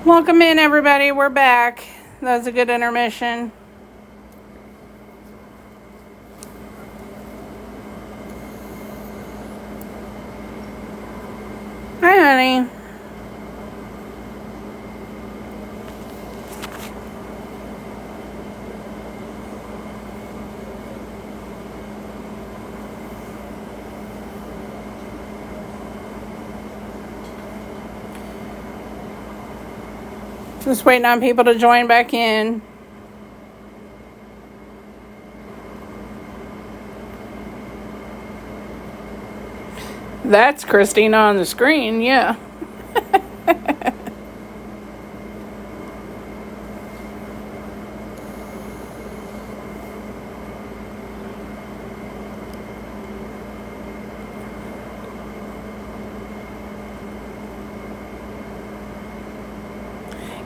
Welcome in, everybody. We're back. That was a good intermission. Hi, honey. Just waiting on people to join back in. That's Christina on the screen, yeah.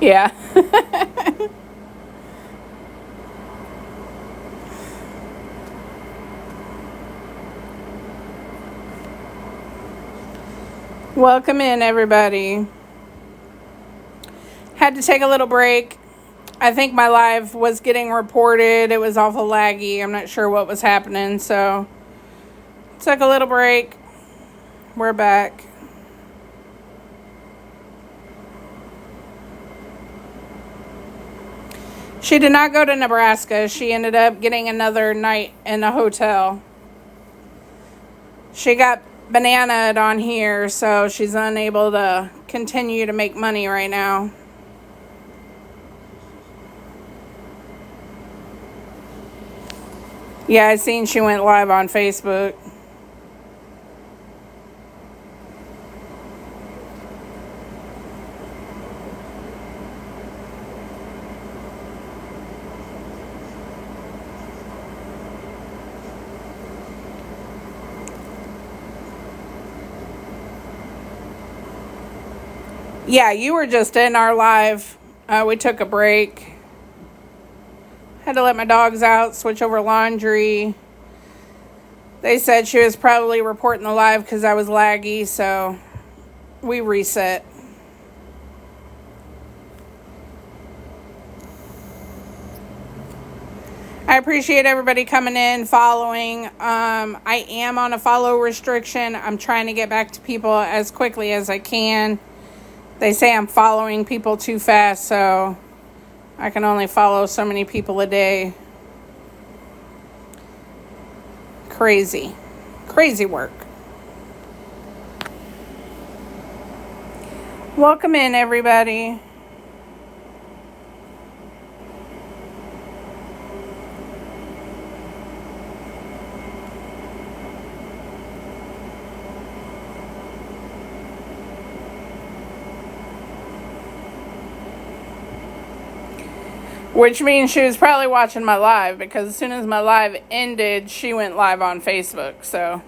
Yeah. Welcome in, everybody. Had to take a little break. I think my live was getting reported. It was awful laggy. I'm not sure what was happening, so took a little break. We're back. She did not go to Nebraska. She ended up getting another night in a hotel. She got bananaed on here, so she's unable to continue to make money right now. Yeah, I seen she went live on Facebook. Yeah, you were just in our live. We took a break. Had to let my dogs out, switch over laundry. They said she was probably reporting the live because I was laggy, so we reset. I appreciate everybody coming in, following. I am on a follow restriction. I'm trying to get back to people as quickly as I can. They say I'm following people too fast, so I can only follow so many people a day. Crazy. Crazy work. Welcome in, everybody. Which means she was probably watching my live, because as soon as my live ended, she went live on Facebook, so.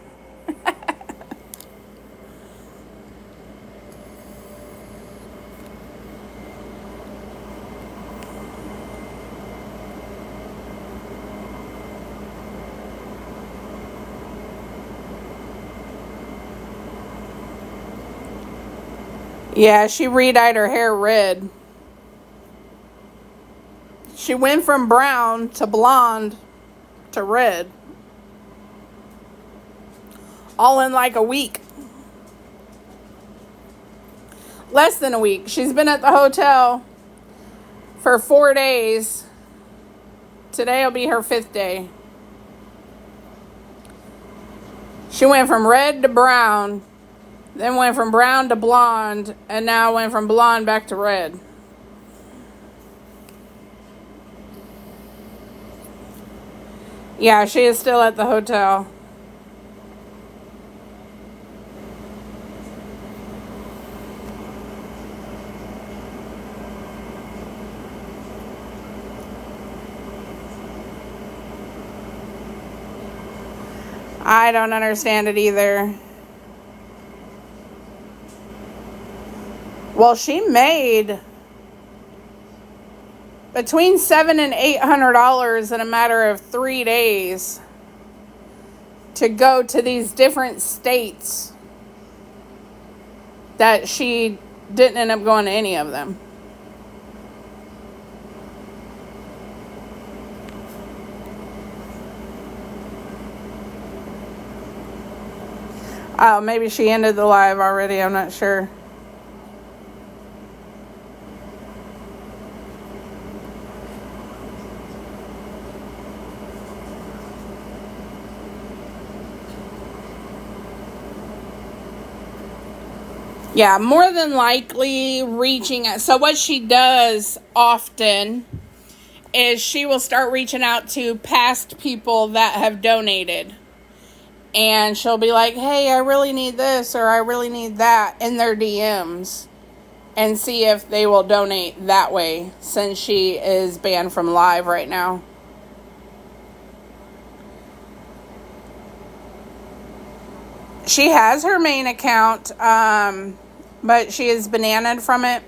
Yeah, she re-dyed her hair red. She went from brown to blonde to red. All in like a week. Less than a week. She's been at the hotel for 4 days. Today will be her 5th day. She went from red to brown, then went from brown to blonde, and now went from blonde back to red. Yeah, she is still at the hotel. I don't understand it either. Well, she made between $700 and $800 in a matter of 3 days to go to these different states that she didn't end up going to any of them. Oh, maybe she ended the live already. I'm not sure. Yeah, more than likely reaching out. So what she does often is she will start reaching out to past people that have donated. And she'll be like, hey, I really need this or I really need that in their DMs. And see if they will donate that way, since she is banned from live right now. She has her main account, but she is bananaed from it.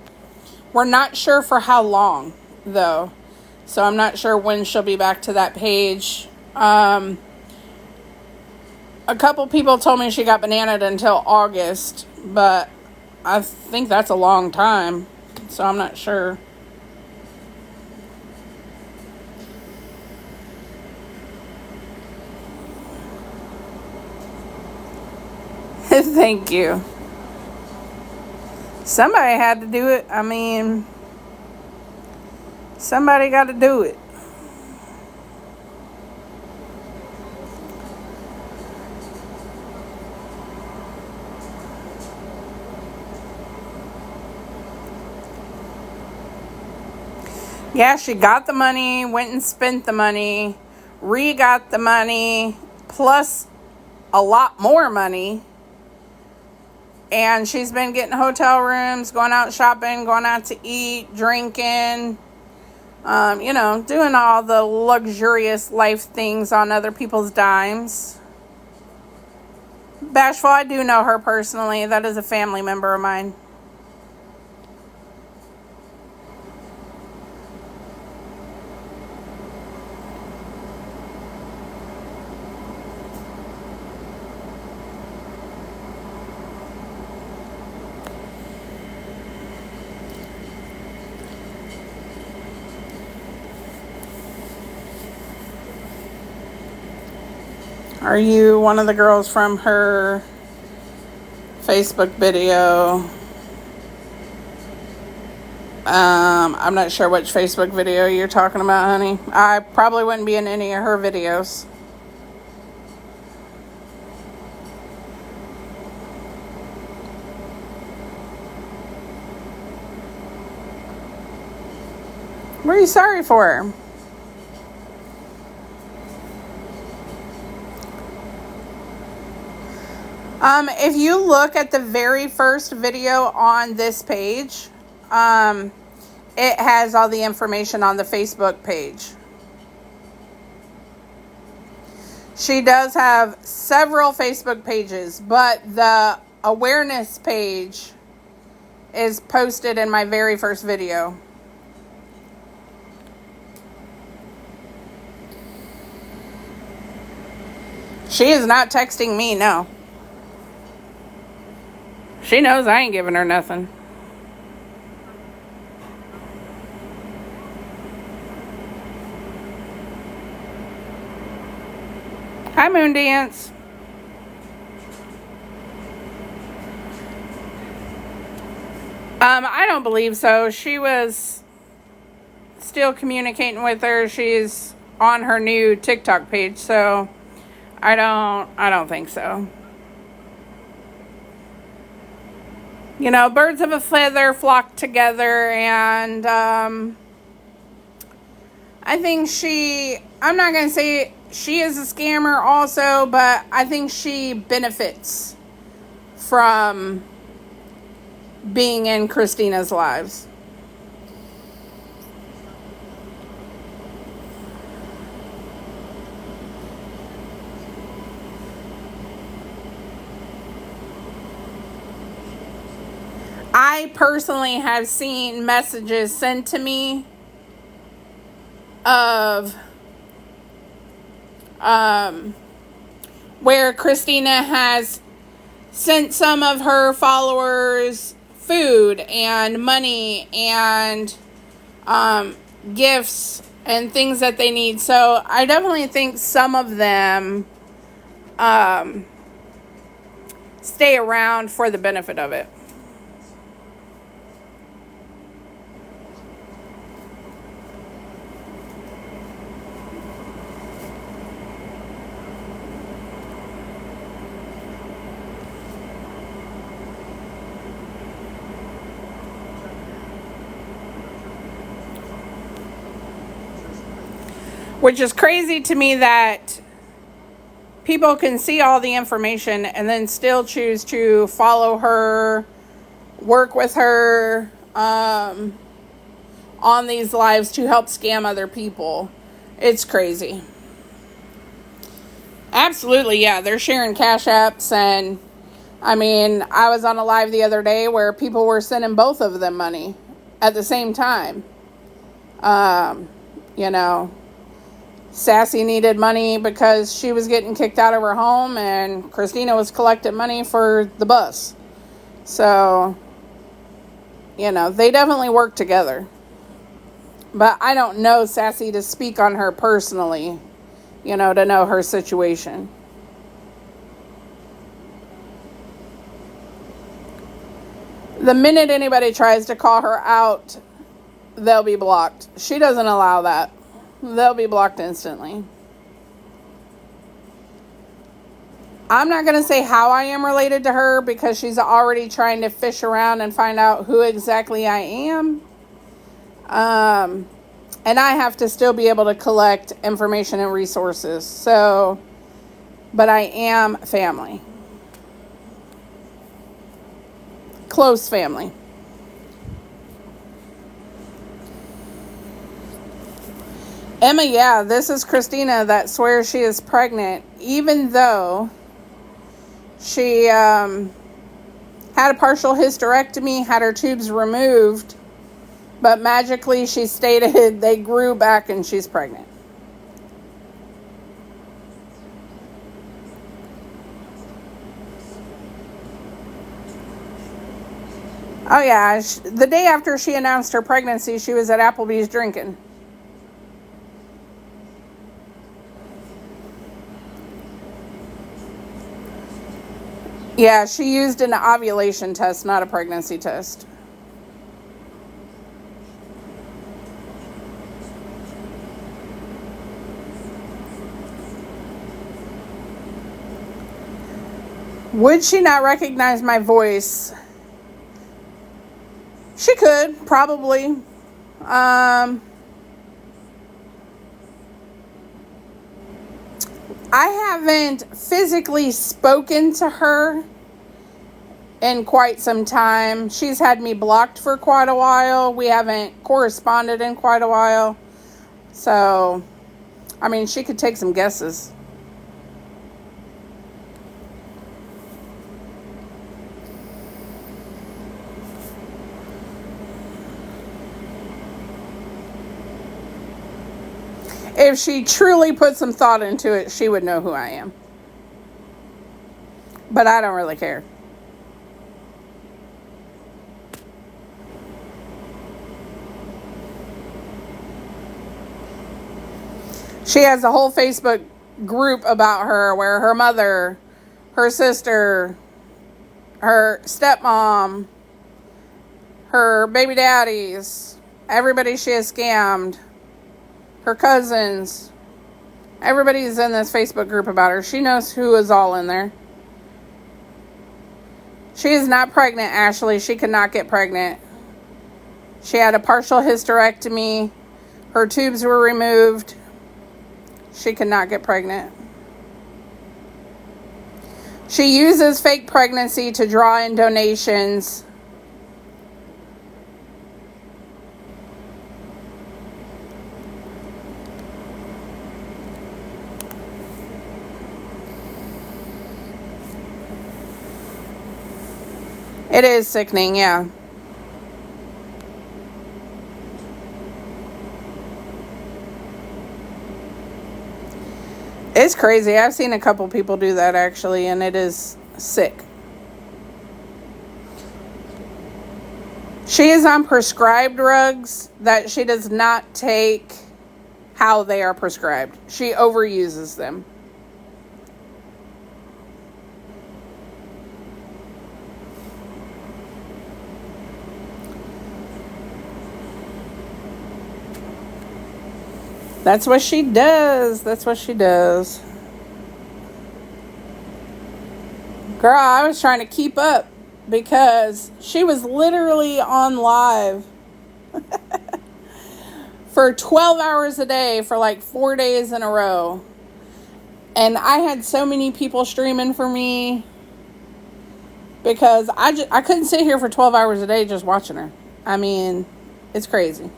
We're not sure for how long, though. So I'm not sure when she'll be back to that page. A couple people told me she got bananaed until August, but I think that's a long time. So I'm not sure. Thank you. Somebody had to do it. I mean, somebody got to do it. Yeah, she got the money, went and spent the money, got the money, plus a lot more money. And she's been getting hotel rooms, going out shopping, going out to eat, drinking, doing all the luxurious life things on other people's dimes. Bashful, I do know her personally. That is a family member of mine. Are you one of the girls from her Facebook video? I'm not sure which Facebook video you're talking about, honey. I probably wouldn't be in any of her videos. What are you sorry for? If you look at the very first video on this page, it has all the information on the Facebook page. She does have several Facebook pages, but the awareness page is posted in my very first video. She is not texting me, no. She knows I ain't giving her nothing. Hi, Moondance. I don't believe so. She was still communicating with her. She's on her new TikTok page, so I don't think so. You know, birds of a feather flock together, and I think I'm not going to say she is a scammer also, but I think she benefits from being in Christina's lives. I personally have seen messages sent to me of where Christina has sent some of her followers food and money and gifts and things that they need. So I definitely think some of them stay around for the benefit of it. Which is crazy to me that people can see all the information and then still choose to follow her, work with her on these lives to help scam other people. It's crazy. Absolutely, yeah. They're sharing cash apps, and I mean, I was on a live the other day where people were sending both of them money at the same time. You know, Sassy needed money because she was getting kicked out of her home, and Christina was collecting money for the bus. So, you know, they definitely work together. But I don't know Sassy to speak on her personally, you know, to know her situation. The minute anybody tries to call her out, they'll be blocked. She doesn't allow that. They'll be blocked instantly. I'm not going to say how I am related to her because she's already trying to fish around and find out who exactly I am. And I have to still be able to collect information and resources. So, but I am family. Close family. Emma, yeah, this is Christina that swears she is pregnant, even though she had a partial hysterectomy, had her tubes removed, but magically she stated they grew back and she's pregnant. Oh yeah, the day after she announced her pregnancy, she was at Applebee's drinking. Yeah, she used an ovulation test, not a pregnancy test. Would she not recognize my voice? She could, probably. I haven't physically spoken to her in quite some time. She's had me blocked for quite a while. We haven't corresponded in quite a while. So, I mean, she could take some guesses. If she truly put some thought into it, she would know who I am. But I don't really care. She has a whole Facebook group about her where her mother, her sister, her stepmom, her baby daddies, everybody she has scammed, her cousins, everybody's in this Facebook group about her. She knows who is all in there. She is not pregnant, Ashley. She could not get pregnant. She had a partial hysterectomy. Her tubes were removed. She could not get pregnant. She uses fake pregnancy to draw in donations. It is sickening, yeah. It's crazy. I've seen a couple people do that actually, and it is sick. She is on prescribed drugs that she does not take how they are prescribed. She overuses them. That's what she does. That's what she does. Girl, I was trying to keep up because she was literally on live for 12 hours a day for like 4 days in a row. And I had so many people streaming for me because I couldn't sit here for 12 hours a day just watching her. I mean, it's crazy.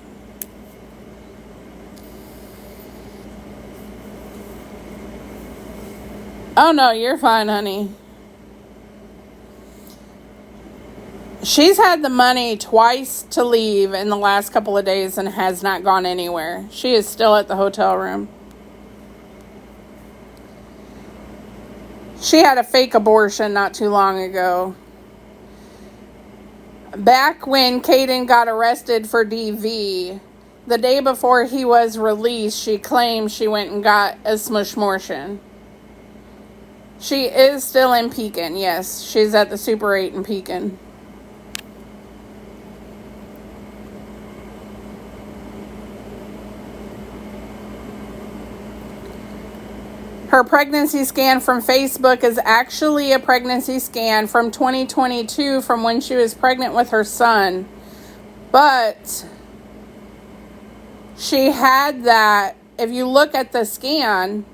Oh no, you're fine, honey. She's had the money twice to leave in the last couple of days and has not gone anywhere. She is still at the hotel room. She had a fake abortion not too long ago. Back when Caden got arrested for DV, the day before he was released, she claimed she went and got a smushmortion. She is still in Pekin, yes. She's at the Super 8 in Pekin. Her pregnancy scan from Facebook is actually a pregnancy scan from 2022 from when she was pregnant with her son. But she had that, if you look at the scan,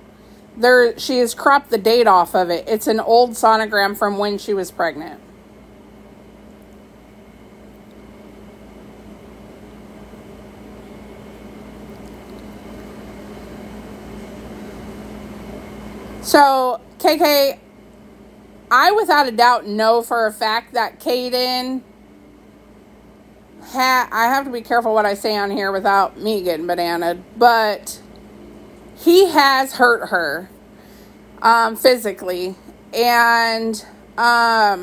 she has cropped the date off of it. It's an old sonogram from when she was pregnant. So, KK, I without a doubt know for a fact that Caden I have to be careful what I say on here without me getting bananaed, but he has hurt her physically, and but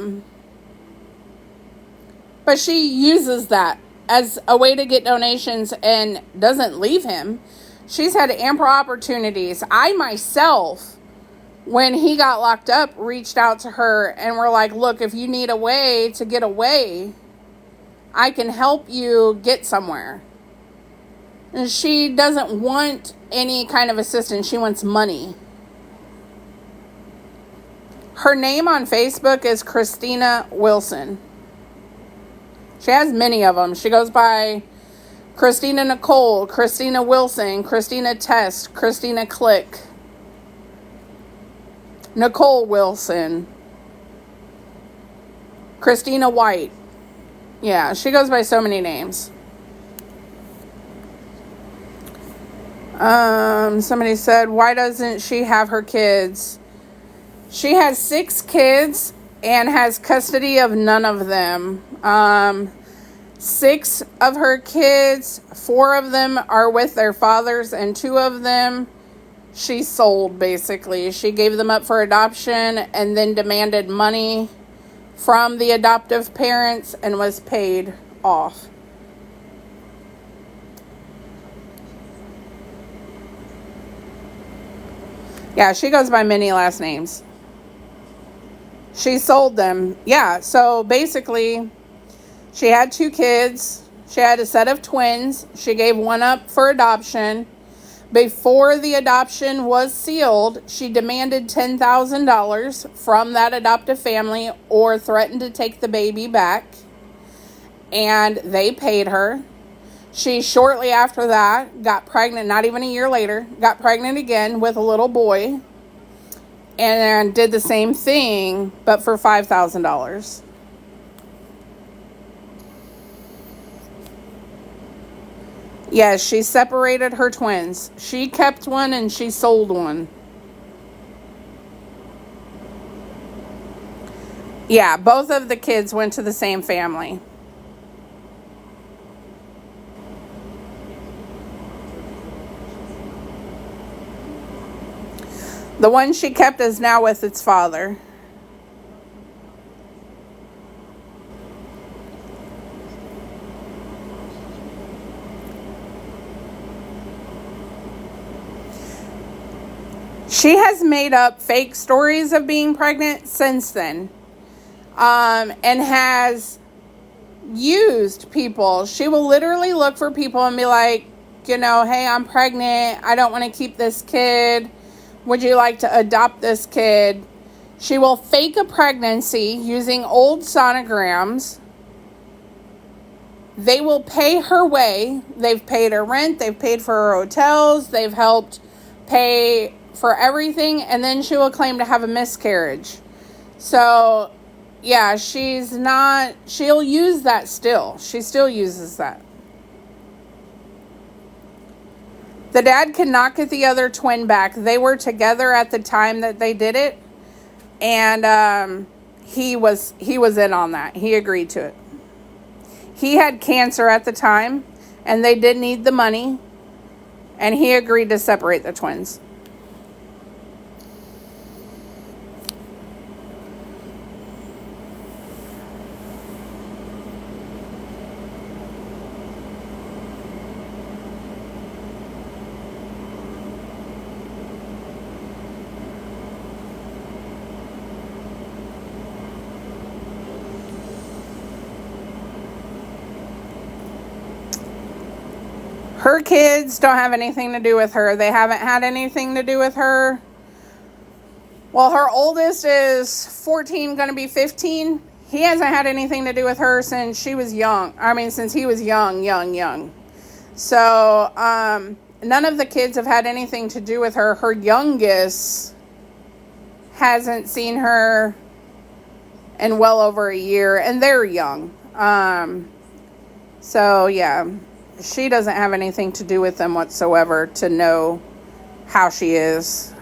she uses that as a way to get donations and doesn't leave him. She's had ample opportunities. I myself, when he got locked up, reached out to her and were like, look, if you need a way to get away, I can help you get somewhere. And she doesn't want any kind of assistance. She wants money. Her name on Facebook is Christina Wilson. She has many of them. She goes by Christina Nicole, Christina Wilson, Christina Test, Christina Click, Nicole Wilson, Christina White. Yeah, she goes by so many names. Somebody said, why doesn't she have her kids? She has 6 kids and has custody of none of them. 6 of her kids, 4 of them are with their fathers, and 2 of them she sold, basically. She gave them up for adoption and then demanded money from the adoptive parents and was paid off. Yeah, she goes by many last names. She sold them. Yeah, so basically, she had 2 kids. She had a set of twins. She gave one up for adoption. Before the adoption was sealed, she demanded $10,000 from that adoptive family or threatened to take the baby back. And they paid her. She, shortly after that, got pregnant, not even a year later, got pregnant again with a little boy. And did the same thing, but for $5,000. Yes, she separated her twins. She kept one and she sold one. Yeah, both of the kids went to the same family. The one she kept is now with its father. She has made up fake stories of being pregnant since then. And has used people. She will literally look for people and be like, you know, hey, I'm pregnant. I don't want to keep this kid. Would you like to adopt this kid? She will fake a pregnancy using old sonograms. They will pay her way. They've paid her rent. They've paid for her hotels. They've helped pay for everything. And then she will claim to have a miscarriage. So, yeah, she'll use that still. She still uses that. The dad cannot get the other twin back. They were together at the time that they did it. And he was in on that. He agreed to it. He had cancer at the time, and they did need the money, and he agreed to separate the twins. Her kids don't have anything to do with her. They haven't had anything to do with her. Well, her oldest is 14, going to be 15. He hasn't had anything to do with her since she was young. Since he was young. So, none of the kids have had anything to do with her. Her youngest hasn't seen her in well over a year, and they're young. So, yeah. She doesn't have anything to do with them whatsoever to know how she is.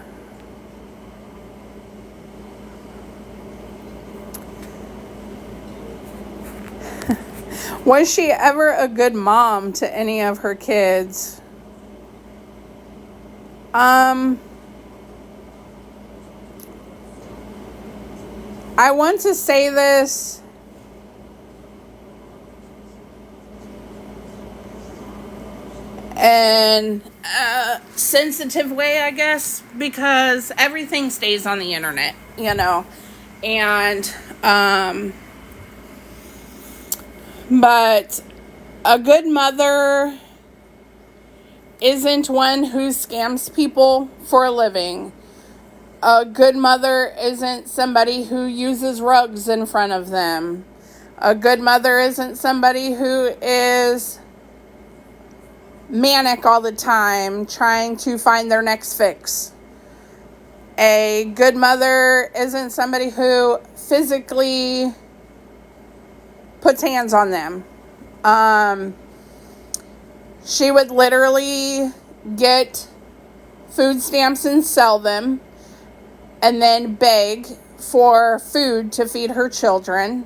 Was she ever a good mom to any of her kids? I want to say this in a sensitive way, I guess, because everything stays on the internet, you know, and, but a good mother isn't one who scams people for a living. A good mother isn't somebody who uses rugs in front of them. A good mother isn't somebody who is manic all the time, trying to find their next fix. A good mother isn't somebody who physically puts hands on them. She would literally get food stamps and sell them, and then beg for food to feed her children.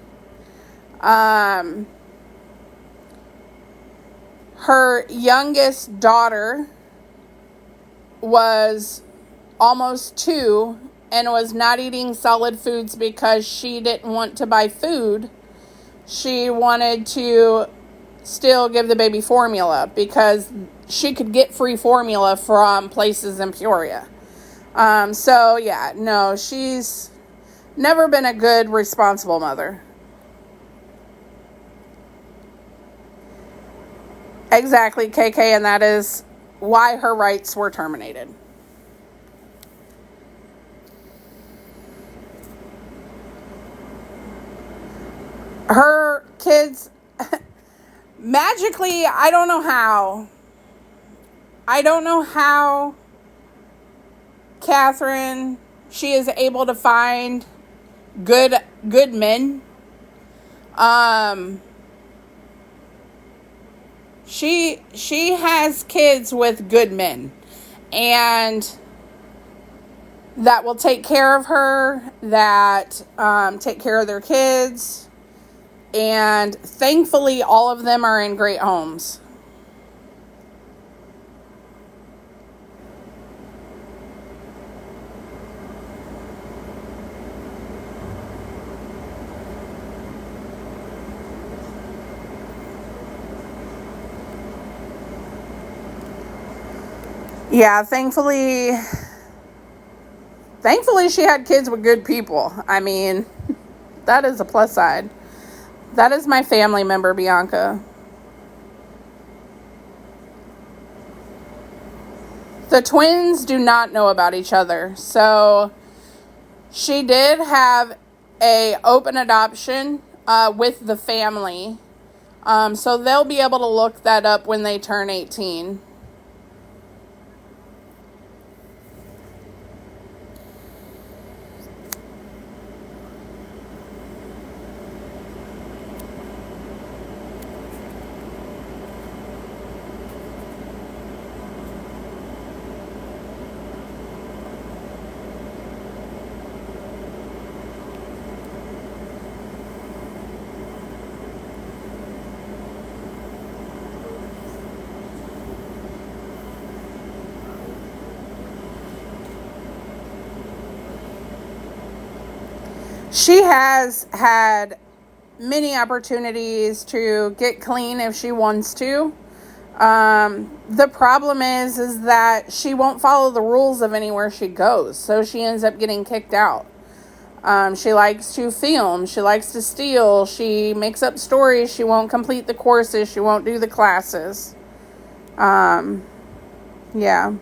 Her youngest daughter was almost 2 and was not eating solid foods because she didn't want to buy food. She wanted to still give the baby formula because she could get free formula from places in Peoria. So yeah, no, she's never been a good, responsible mother. Exactly, KK, and that is why her rights were terminated. Her kids, magically, I don't know how Catherine, she is able to find good men. She has kids with good men, and that will take care of her, that take care of their kids, and thankfully all of them are in great homes. Yeah, thankfully she had kids with good people. I mean, that is a plus side. That is my family member, Bianca. The twins do not know about each other. So she did have a open adoption with the family. So they'll be able to look that up when they turn 18. She has had many opportunities to get clean if she wants to. The problem is that she won't follow the rules of anywhere she goes, so she ends up getting kicked out. She likes to film, she likes to steal, she makes up stories, she won't complete the courses, she won't do the classes. Yeah.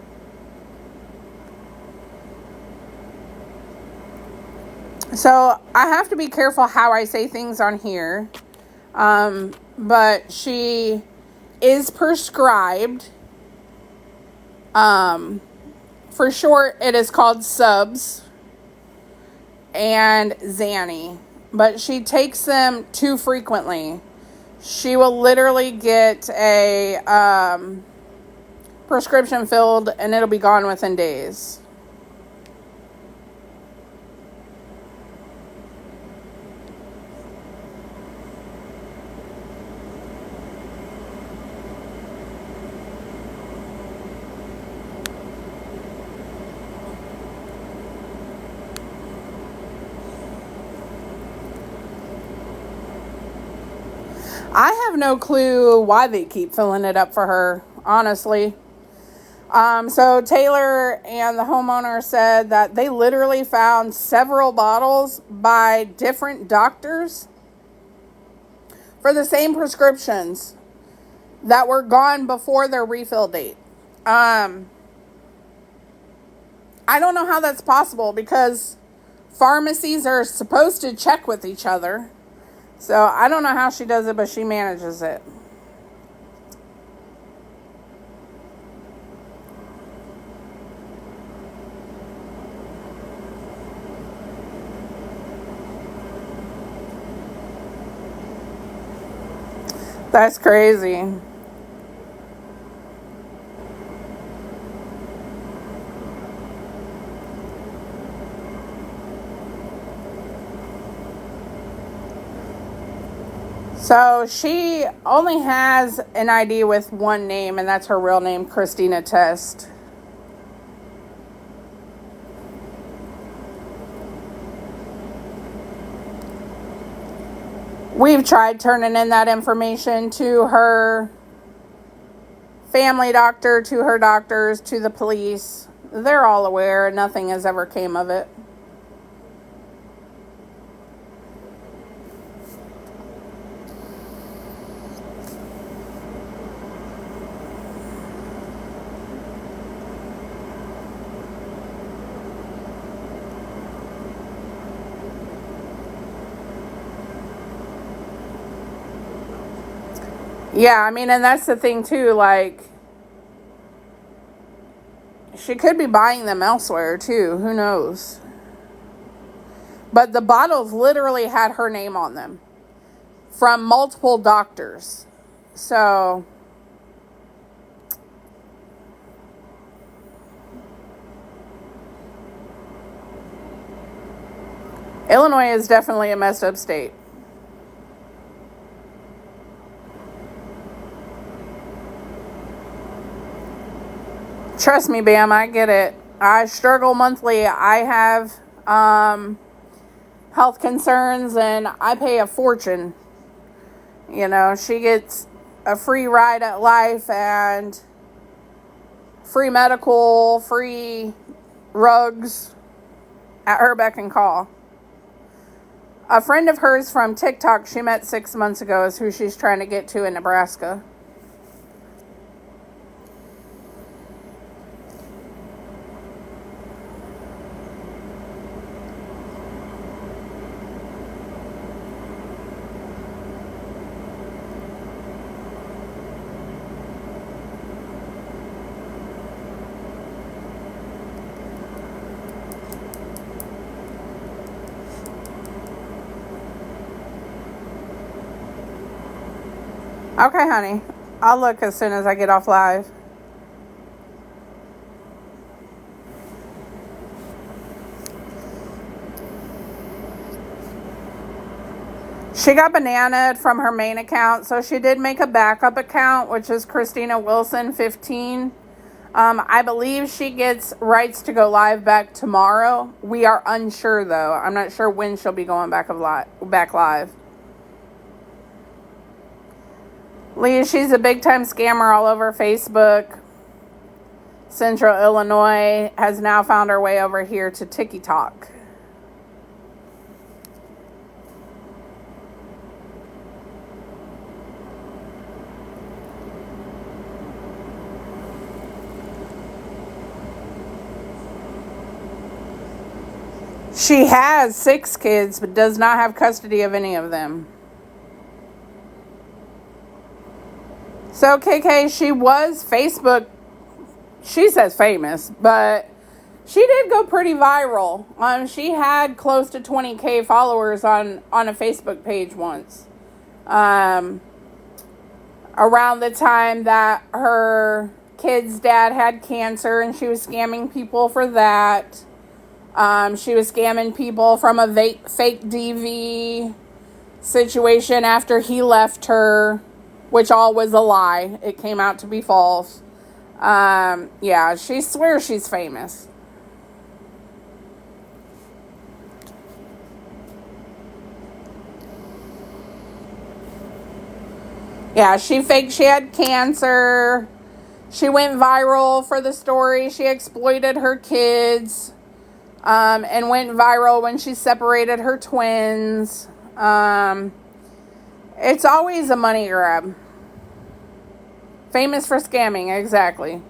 So I have to be careful how I say things on here. But she is prescribed. For short, it is called subs and Xanny. But she takes them too frequently. She will literally get a prescription filled and it'll be gone within days. I have no clue why they keep filling it up for her, honestly. So Taylor and the homeowner said that they literally found several bottles by different doctors for the same prescriptions that were gone before their refill date. I don't know how that's possible because pharmacies are supposed to check with each other. So I don't know how she does it, but she manages it. That's crazy. So she only has an ID with one name, and that's her real name, Christina Test. We've tried turning in that information to her family doctor, to her doctors, to the police. They're all aware. Nothing has ever came of it. Yeah, I mean, and that's the thing too, like, she could be buying them elsewhere too, who knows? But the bottles literally had her name on them from multiple doctors. So Illinois is definitely a messed up state. Trust me, Bam, I get it. I struggle monthly. I have health concerns and I pay a fortune. You know, she gets a free ride at life and free medical, free rugs at her beck and call. A friend of hers from TikTok she met 6 months ago is who she's trying to get to in Nebraska. Okay, honey. I'll look as soon as I get off live. She got bananaed from her main account, so she did make a backup account, which is Christina Wilson 15. I believe she gets rights to go live back tomorrow. We are unsure, though. I'm not sure when she'll be going back live. Leah, she's a big-time scammer all over Facebook. Central Illinois has now found her way over here to TikTok. She has 6 kids, but does not have custody of any of them. So, KK, she was Facebook, she says famous, but she did go pretty viral. She had close to 20K followers on a Facebook page once. Around the time that her kid's dad had cancer, and she was scamming people for that. She was scamming people from a fake DV situation after he left her, which all was a lie. It came out to be false. Yeah, she swears she's famous. Yeah, she faked she had cancer. She went viral for the story. She exploited her kids. And went viral when she separated her twins. It's always a money grab. Famous for scamming, exactly.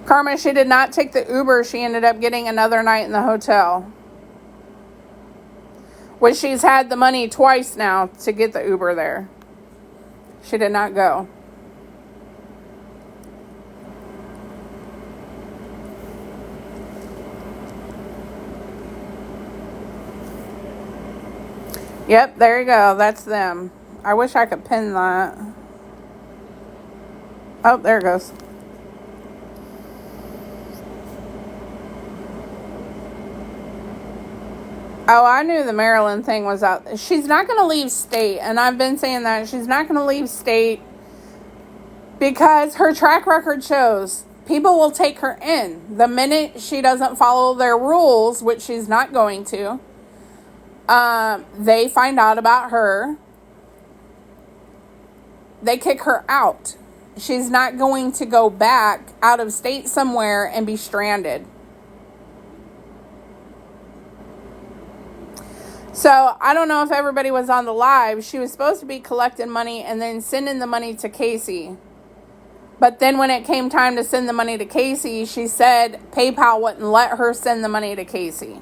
Karma, she did not take the Uber. She ended up getting another night in the hotel. Which she's had the money twice now to get the Uber there. She did not go. Yep, there you go. That's them. I wish I could pin that. Oh, there it goes. Oh, I knew the Maryland thing was out. She's not going to leave state, and I've been saying that. She's not going to leave state because her track record shows people will take her in. The minute she doesn't follow their rules, which she's not going to, they find out about her. They kick her out. She's not going to go back out of state somewhere and be stranded. So, I don't know if everybody was on the live. She was supposed to be collecting money and then sending the money to Casey. But then when it came time to send the money to Casey, she said PayPal wouldn't let her send the money to Casey.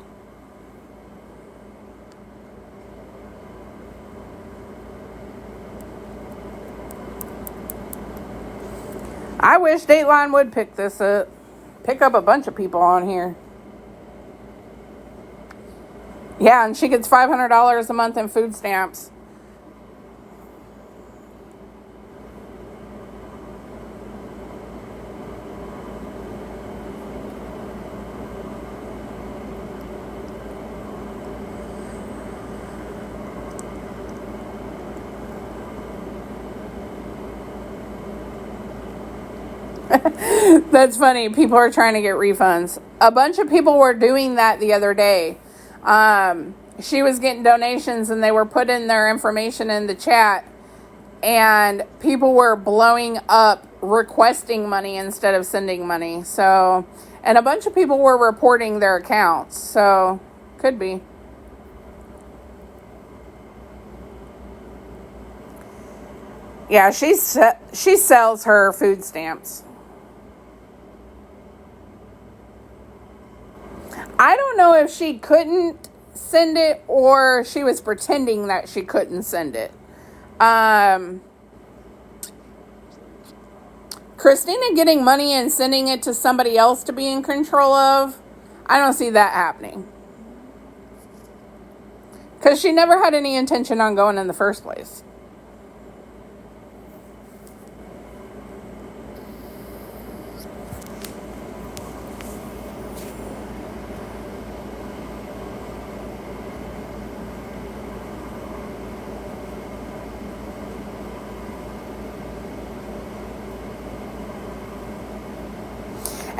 I wish Dateline would pick this up. Pick up a bunch of people on here. Yeah, and she gets $500 a month in food stamps. That's funny. People are trying to get refunds. A bunch of people were doing that the other day. She was getting donations and they were putting their information in the chat, and people were blowing up requesting money instead of sending money. So, and a bunch of people were reporting their accounts. So, could be. Yeah, she sells her food stamps. I don't know if she couldn't send it or she was pretending that she couldn't send it. Christina getting money and sending it to somebody else to be in control of, I don't see that happening. Because she never had any intention on going in the first place.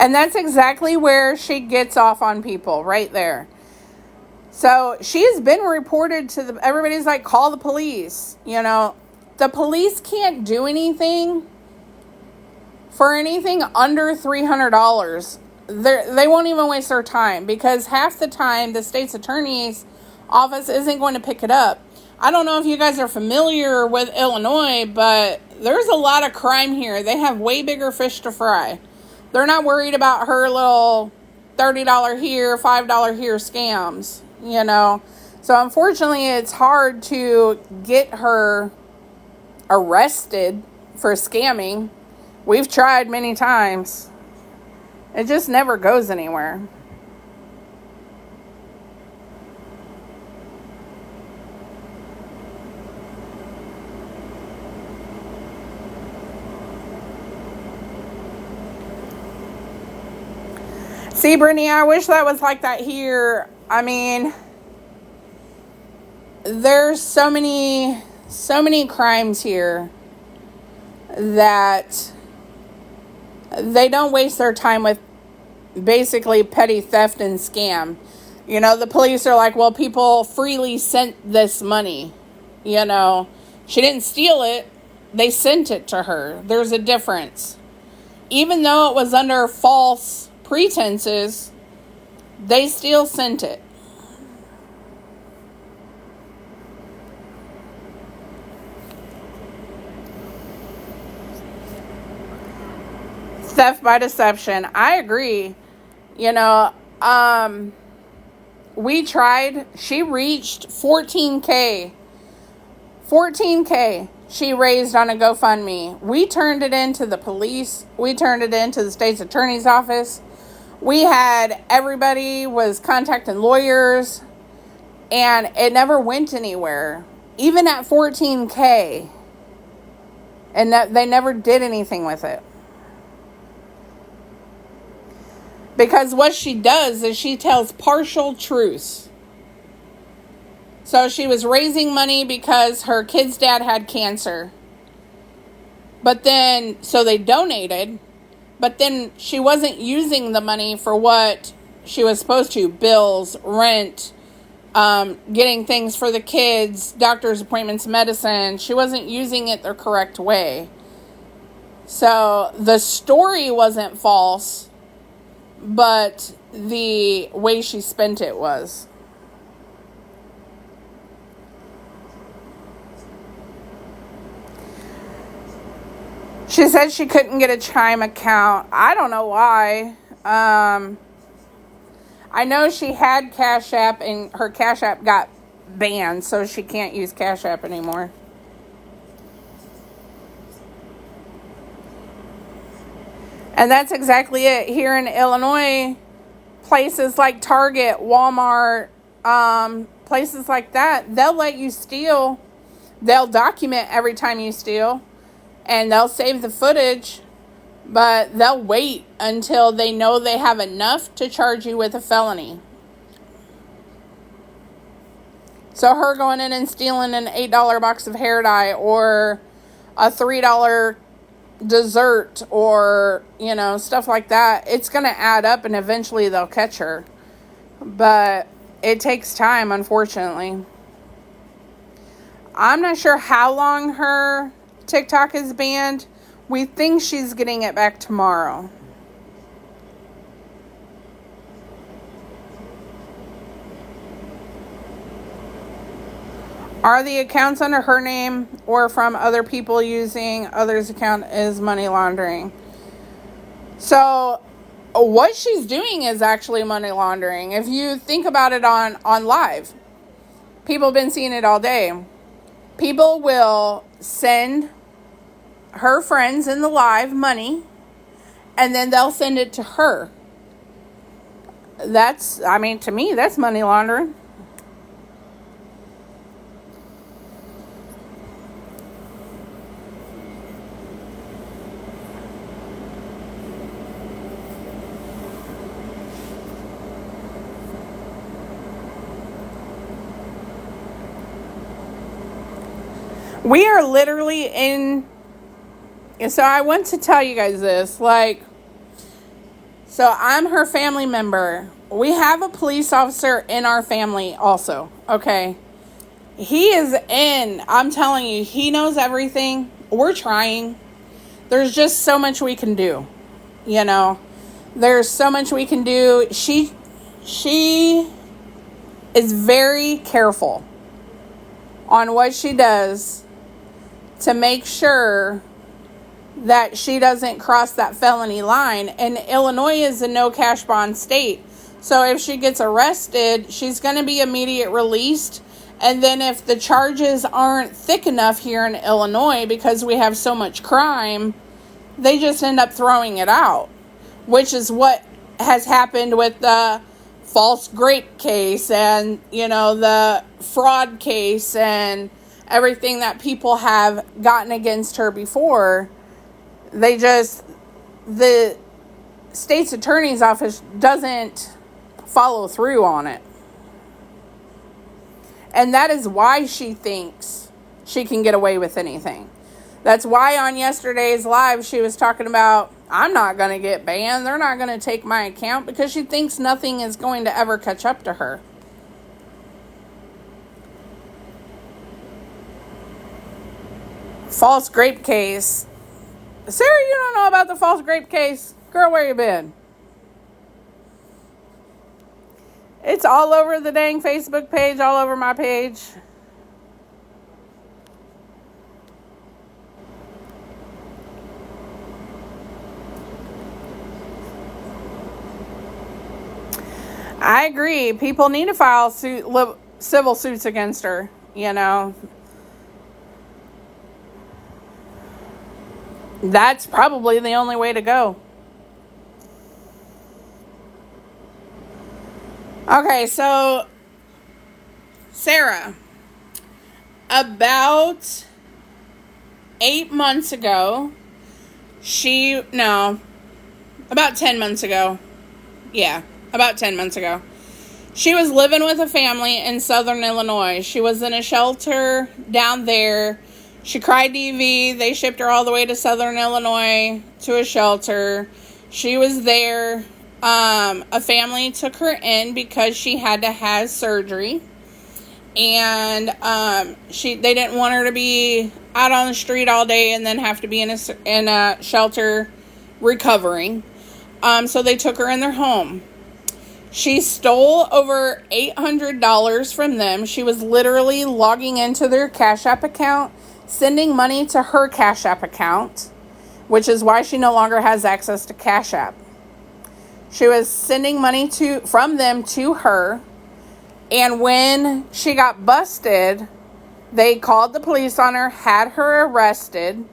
And that's exactly where she gets off on people, right there. So she's been reported to everybody's like, call the police. You know, the police can't do anything for anything under $300. They won't even waste their time, because half the time the state's attorney's office isn't going to pick it up. I don't know if you guys are familiar with Illinois, but there's a lot of crime here. They have way bigger fish to fry. They're not worried about her little $30 here, $5 here scams, you know. So unfortunately, it's hard to get her arrested for scamming. We've tried many times. It just never goes anywhere. See, Brittany, I wish that was like that here. I mean, there's so many crimes here that they don't waste their time with basically petty theft and scam. You know, the police are like, well, people freely sent this money. You know, she didn't steal it. They sent it to her. There's a difference. Even though it was under false pretenses, they still sent it. Theft by deception. I agree. You know, we tried. She reached 14K. 14K she raised on a GoFundMe. We turned it into the police. We turned it into the state's attorney's office. We had, everybody was contacting lawyers, and it never went anywhere. Even at 14K. And that they never did anything with it. Because what she does is she tells partial truths. So she was raising money because her kid's dad had cancer. But then, so they donated. But then she wasn't using the money for what she was supposed to. Bills, rent, getting things for the kids, doctor's appointments, medicine. She wasn't using it the correct way. So the story wasn't false, but the way she spent it was. She said she couldn't get a Chime account. I don't know why. I know she had Cash App, and her Cash App got banned, so she can't use Cash App anymore. And that's exactly it. Here in Illinois, places like Target, Walmart, places like that, they'll let you steal. They'll document every time you steal. And they'll save the footage, but they'll wait until they know they have enough to charge you with a felony. So her going in and stealing an $8 box of hair dye, or a $3 dessert, or, you know, stuff like that, it's going to add up, and eventually they'll catch her. But it takes time, unfortunately. I'm not sure how long her TikTok is banned. We think she's getting it back tomorrow. Are the accounts under her name or from other people using others' account is money laundering? So what she's doing is actually money laundering. If you think about it on live, people have been seeing it all day. People will send her friends in the live money, and then they'll send it to her. To me, that's money laundering. We are literally in... So I want to tell you guys this. Like, so I'm her family member. We have a police officer in our family also. Okay. He is in. I'm telling you, he knows everything. We're trying. There's just so much we can do. You know, there's so much we can do. She is very careful on what she does to make sure that she doesn't cross that felony line. And Illinois is a no cash bond state. So if she gets arrested, she's going to be immediate released. And then if the charges aren't thick enough here in Illinois because we have so much crime, they just end up throwing it out, which is what has happened with the false grape case and, you know, the fraud case and everything that people have gotten against her before. The state's attorney's office doesn't follow through on it. And that is why she thinks she can get away with anything. That's why on yesterday's live she was talking about, I'm not going to get banned. They're not going to take my account, because she thinks nothing is going to ever catch up to her. False grape case. Sarah, you don't know about the false grape case? Girl, where you been? It's all over the dang Facebook page, all over my page. I agree. People need to file civil suits against her, you know. That's probably the only way to go. Okay, so Sarah, about 8 months ago, about 10 months ago. Yeah, about 10 months ago. She was living with a family in southern Illinois. She was in a shelter down there. She cried DV. They shipped her all the way to southern Illinois to a shelter. She was there. A family took her in because she had to have surgery. And they didn't want her to be out on the street all day and then have to be in a shelter recovering. So they took her in their home. She stole over $800 from them. She was literally logging into their Cash App account, sending money to her Cash App account, which is why she no longer has access to Cash App. She was sending money from them to her. And when she got busted, they called the police on her, had her arrested.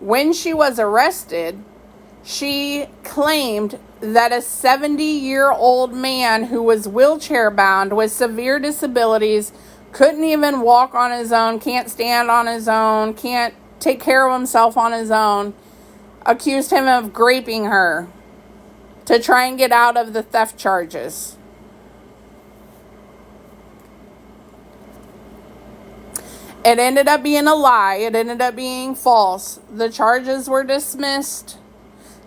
When she was arrested, she claimed that a 70-year-old man who was wheelchair bound with severe disabilities, couldn't even walk on his own, can't stand on his own, can't take care of himself on his own, accused him of graping her to try and get out of the theft charges. It ended up being a lie. It ended up being false. The charges were dismissed.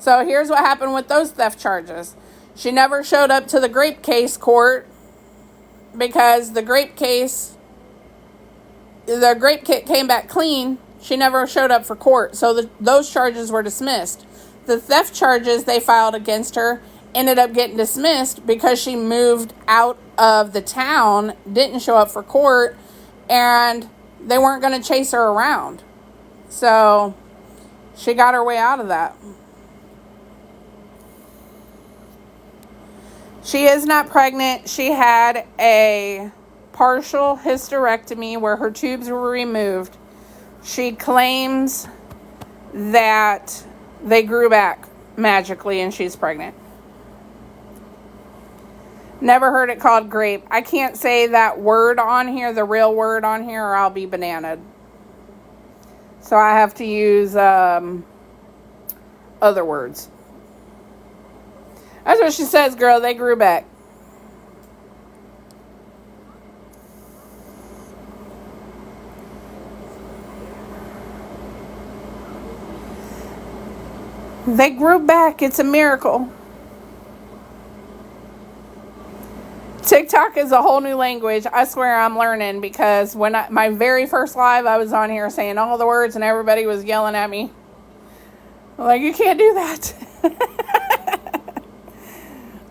So here's what happened with those theft charges. She never showed up to the grape case court because the grape kit came back clean. She never showed up for court. So those charges were dismissed. The theft charges they filed against her ended up getting dismissed because she moved out of the town, didn't show up for court, and they weren't going to chase her around. So she got her way out of that. She is not pregnant. She had a partial hysterectomy where her tubes were removed. She claims that they grew back magically and she's pregnant. Never heard it called grape. I can't say that word on here, the real word on here, or I'll be bananaed. So I have to use other words. That's what she says, girl. They grew back. They grew back. It's a miracle. TikTok is a whole new language. I swear I'm learning, because when my very first live, I was on here saying all the words and everybody was yelling at me. I'm like, you can't do that.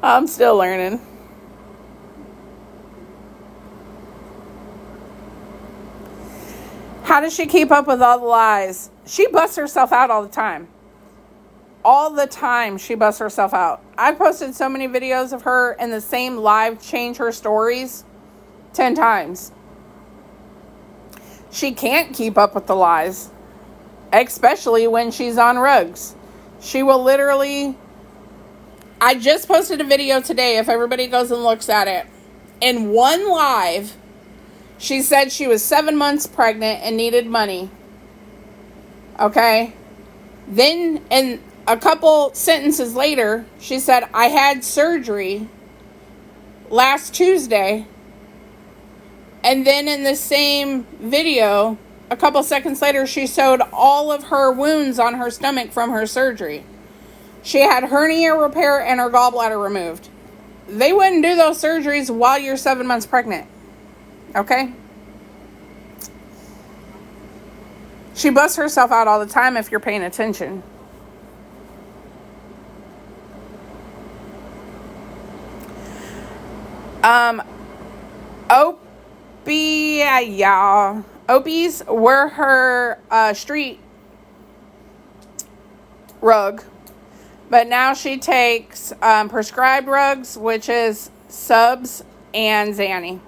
I'm still learning. How does she keep up with all the lies? She busts herself out all the time. All the time she busts herself out. I've posted so many videos of her in the same live change her stories 10 times. She can't keep up with the lies, especially when she's on rugs. She will literally... I just posted a video today, if everybody goes and looks at it. In one live, she said she was 7 months pregnant and needed money. Okay? Then, in a couple sentences later, she said, I had surgery last Tuesday. And then in the same video, a couple seconds later, she showed all of her wounds on her stomach from her surgery. She had hernia repair and her gallbladder removed. They wouldn't do those surgeries while you're 7 months pregnant. Okay? She busts herself out all the time if you're paying attention. Opies were her street rug, but now she takes prescribed rugs, which is Subs and Zanny.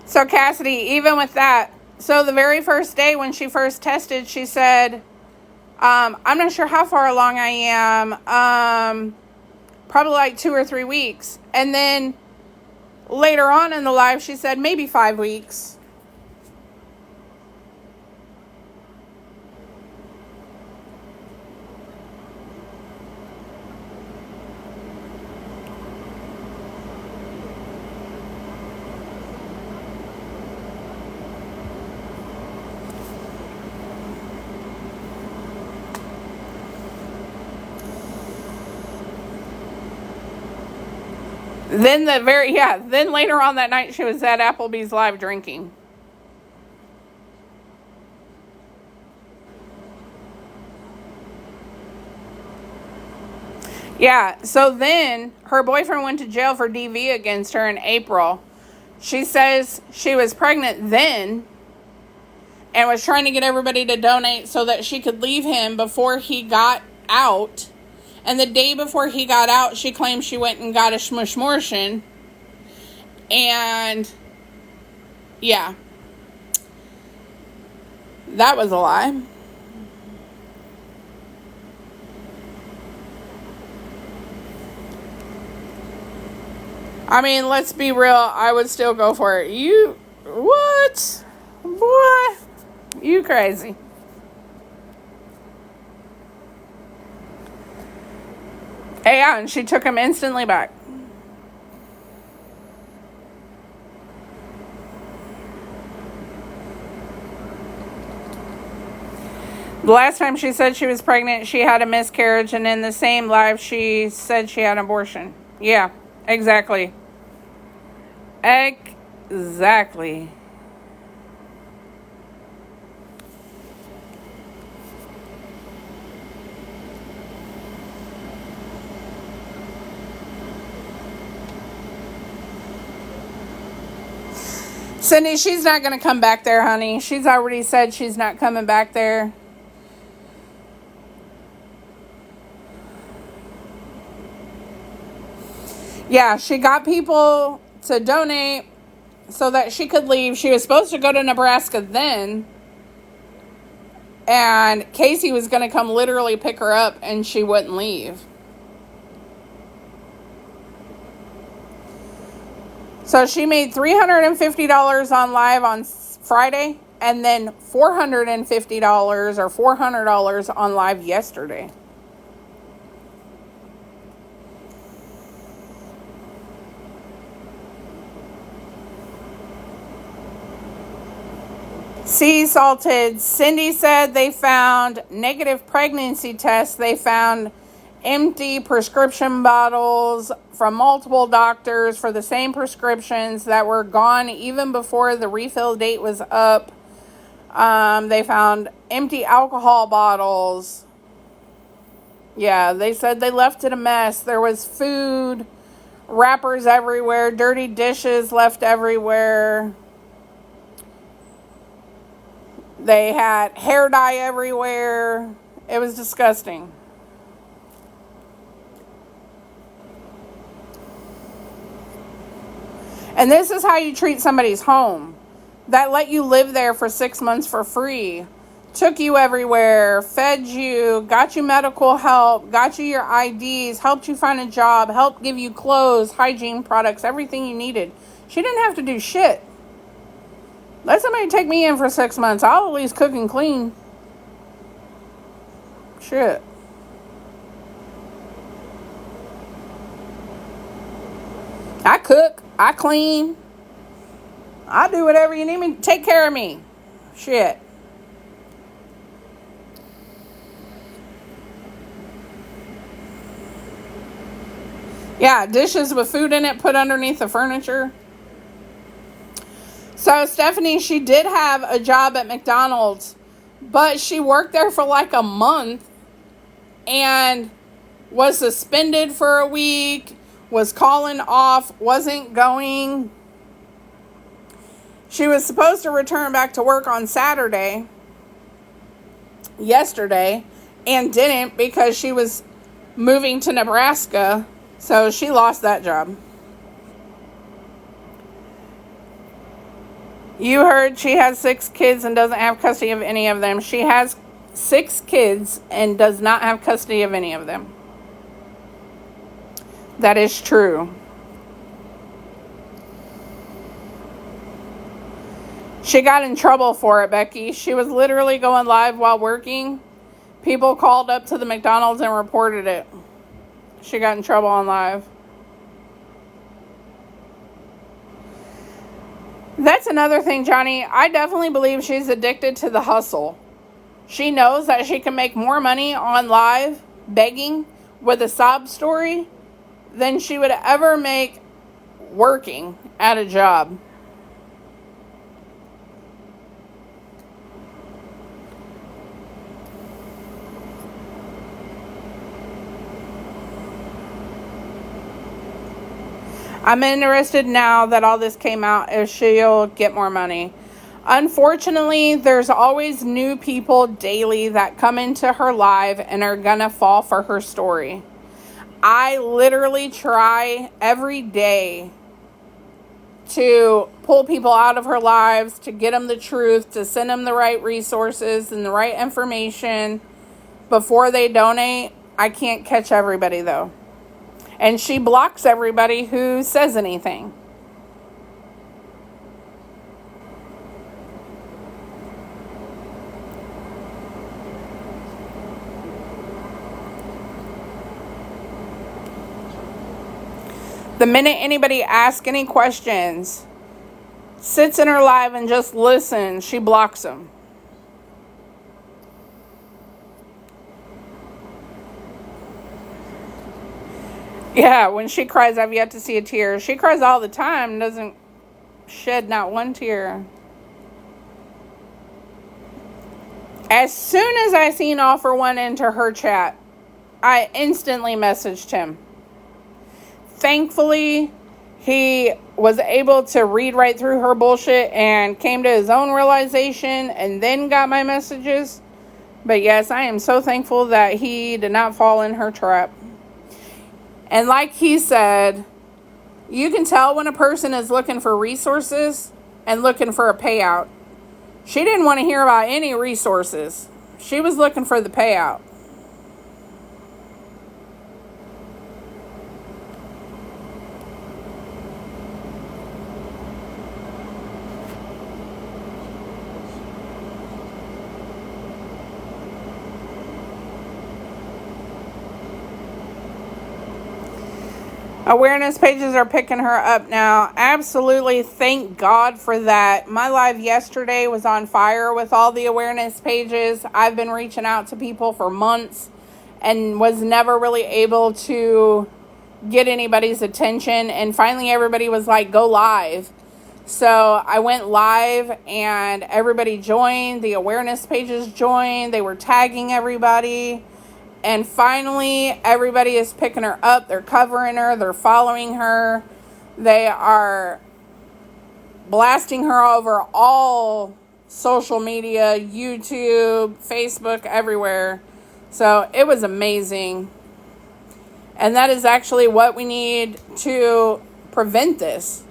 So Cassidy, even with that, so the very first day when she first tested, she said, I'm not sure how far along I am. Probably like 2 or 3 weeks. And then later on in the live, she said maybe 5 weeks. Then later on that night, she was at Applebee's live drinking. Yeah, so then her boyfriend went to jail for DV against her in April. She says she was pregnant then and was trying to get everybody to donate so that she could leave him before he got out. And the day before he got out, she claimed she went and got a shmushmortion. And, yeah. That was a lie. I mean, let's be real. I would still go for it. You, what? Boy, you crazy. Yeah, and she took him instantly back. The last time she said she was pregnant, she had a miscarriage, and in the same live, she said she had an abortion. Yeah, exactly. Exactly. Cindy, she's not going to come back there, honey. She's already said she's not coming back there. Yeah, she got people to donate so that she could leave. She was supposed to go to Nebraska then. And Casey was going to come literally pick her up, and she wouldn't leave. So she made $350 on live on Friday, and then $450 or $400 on live yesterday. Sea salted. Cindy said they found negative pregnancy tests. They found empty prescription bottles from multiple doctors for the same prescriptions that were gone even before the refill date was up. They found empty alcohol bottles. Yeah, they said they left it a mess. There was food, wrappers everywhere, dirty dishes left everywhere. They had hair dye everywhere. It was disgusting. And this is how you treat somebody's home that let you live there for 6 months for free, took you everywhere, fed you, got you medical help, got you your IDs, helped you find a job, helped give you clothes, hygiene products, everything you needed. She didn't have to do shit. Let somebody take me in for 6 months. I'll at least cook and clean. Shit. I cook. I clean. I do whatever you need me. Take care of me. Shit. Yeah, dishes with food in it put underneath the furniture. So Stephanie, she did have a job at McDonald's, but she worked there for like a month and was suspended for a week, was calling off, wasn't going. She was supposed to return back to work on Saturday, yesterday, and didn't because she was moving to Nebraska, so she lost that job. You heard she has 6 kids and doesn't have custody of any of them. She has 6 kids and does not have custody of any of them. That is true. She got in trouble for it, Becky. She was literally going live while working. People called up to the McDonald's and reported it. She got in trouble on live. That's another thing, Johnny. I definitely believe she's addicted to the hustle. She knows that she can make more money on live begging with a sob story than she would ever make working at a job. I'm interested now that all this came out if she'll get more money. Unfortunately, there's always new people daily that come into her live and are gonna fall for her story. I literally try every day to pull people out of her lives, to get them the truth, to send them the right resources and the right information before they donate. I can't catch everybody though. And she blocks everybody who says anything. The minute anybody asks any questions, sits in her live and just listens, she blocks them. Yeah, when she cries, I've yet to see a tear. She cries all the time, doesn't shed not one tear. As soon as I seen Offer One enter her chat, I instantly messaged him. Thankfully, he was able to read right through her bullshit and came to his own realization and then got my messages. But yes, I am so thankful that he did not fall in her trap. And like he said, you can tell when a person is looking for resources and looking for a payout. She didn't want to hear about any resources. She was looking for the payout. Awareness pages are picking her up now. Absolutely. Thank God for that. My live yesterday was on fire with all the awareness pages. I've been reaching out to people for months and was never really able to get anybody's attention. And finally everybody was like, go live. So I went live and everybody joined. The awareness pages joined. They were tagging everybody. And finally, everybody is picking her up. They're covering her. They're following her. They are blasting her over all social media, YouTube, Facebook, everywhere. So it was amazing. And that is actually what we need to prevent this.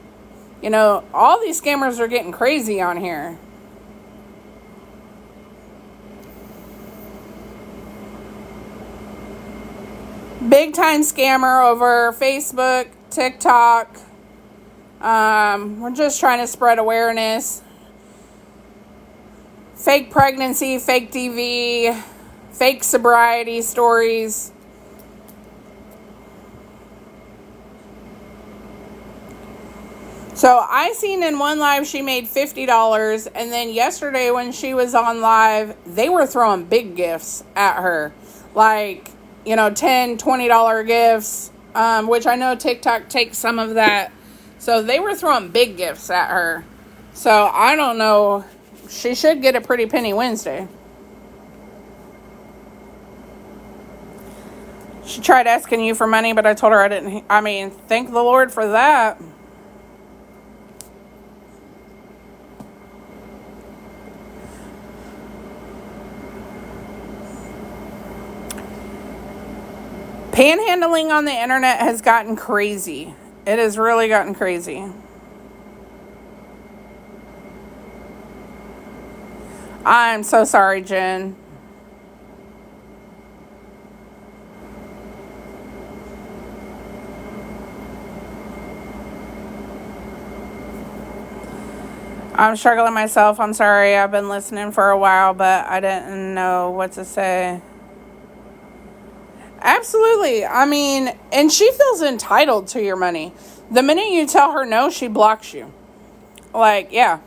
You know, all these scammers are getting crazy on here. Big time scammer over Facebook, TikTok. We're just trying to spread awareness. Fake pregnancy, fake DV, fake sobriety stories. So I seen in one live she made $50, and then yesterday when she was on live, they were throwing big gifts at her. Like, you know, $10, $20 gifts, which I know TikTok takes some of that. So they were throwing big gifts at her. So I don't know. She should get a Pretty Penny Wednesday. She tried asking you for money, but I told her I didn't. I mean, thank the Lord for that. Panhandling on the internet has gotten crazy. It has really gotten crazy. I'm so sorry, Jen. I'm struggling myself. I'm sorry. I've been listening for a while, but I didn't know what to say. Absolutely. I mean, and she feels entitled to your money. The minute you tell her no, she blocks you. Like, yeah.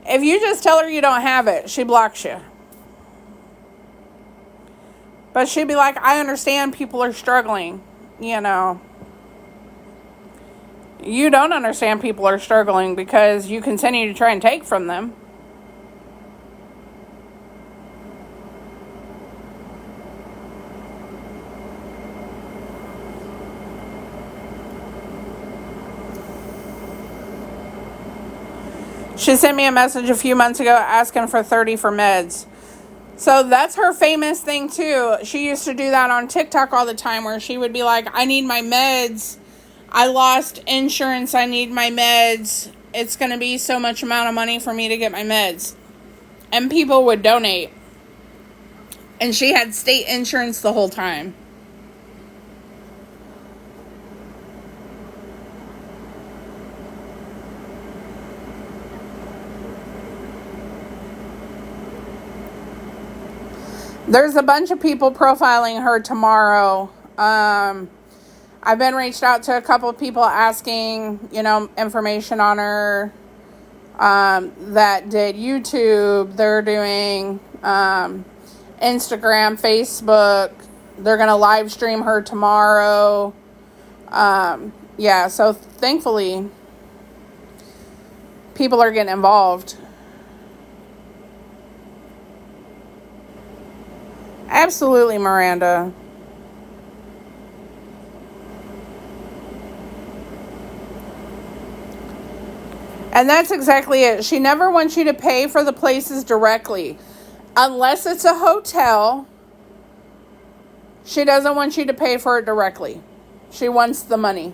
If you just tell her you don't have it, she blocks you. But she'd be like, I understand people are struggling. You know. You don't understand people are struggling because you continue to try and take from them. She sent me a message a few months ago asking for $30 for meds. So that's her famous thing too. She used to do that on TikTok all the time where she would be like, I need my meds. I lost insurance. I need my meds. It's going to be so much amount of money for me to get my meds. And people would donate. And she had state insurance the whole time. There's a bunch of people profiling her tomorrow. I've been reached out to a couple of people asking, you know, information on her that did YouTube. They're doing Instagram, Facebook. They're going to live stream her tomorrow. Yeah, so thankfully, people are getting involved. Absolutely, Miranda. And that's exactly it. She never wants you to pay for the places directly. Unless it's a hotel, she doesn't want you to pay for it directly. She wants the money.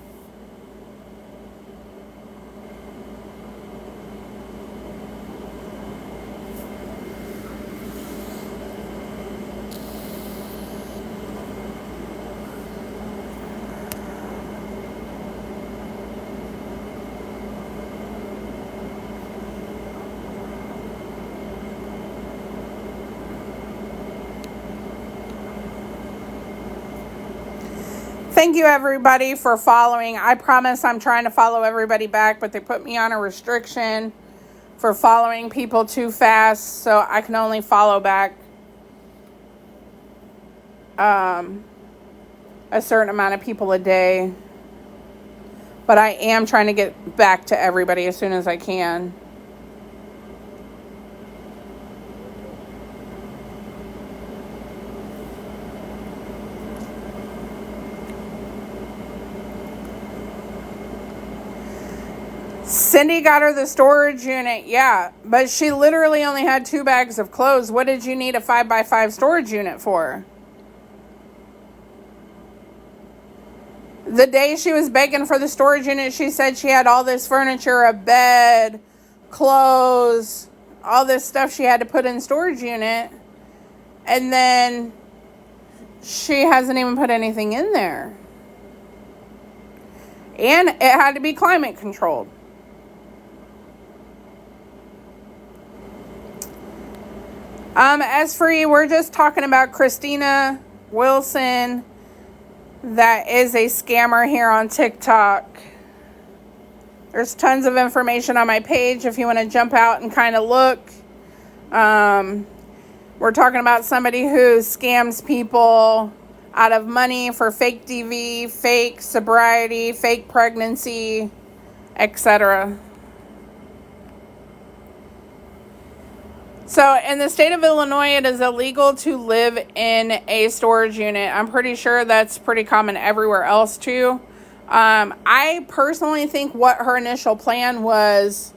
thank you everybody for following. I promise I'm trying to follow everybody back, but they put me on a restriction for following people too fast, so I can only follow back a certain amount of people a day. But I am trying to get back to everybody as soon as I can. Cindy got her the storage unit, yeah, but she literally only had 2 bags of clothes. What did you need a 5x5 storage unit for? The day she was begging for the storage unit, she said she had all this furniture, a bed, clothes, all this stuff she had to put in storage unit. And then she hasn't even put anything in there. And it had to be climate controlled. As for you, we're just talking about Christina Wilson. That is a scammer here on TikTok. There's tons of information on my page if you want to jump out and kind of look. We're talking about somebody who scams people out of money for fake DV, fake sobriety, fake pregnancy, etc. So in the state of Illinois, it is illegal to live in a storage unit. I'm pretty sure that's pretty common everywhere else too. I personally think what her initial plan was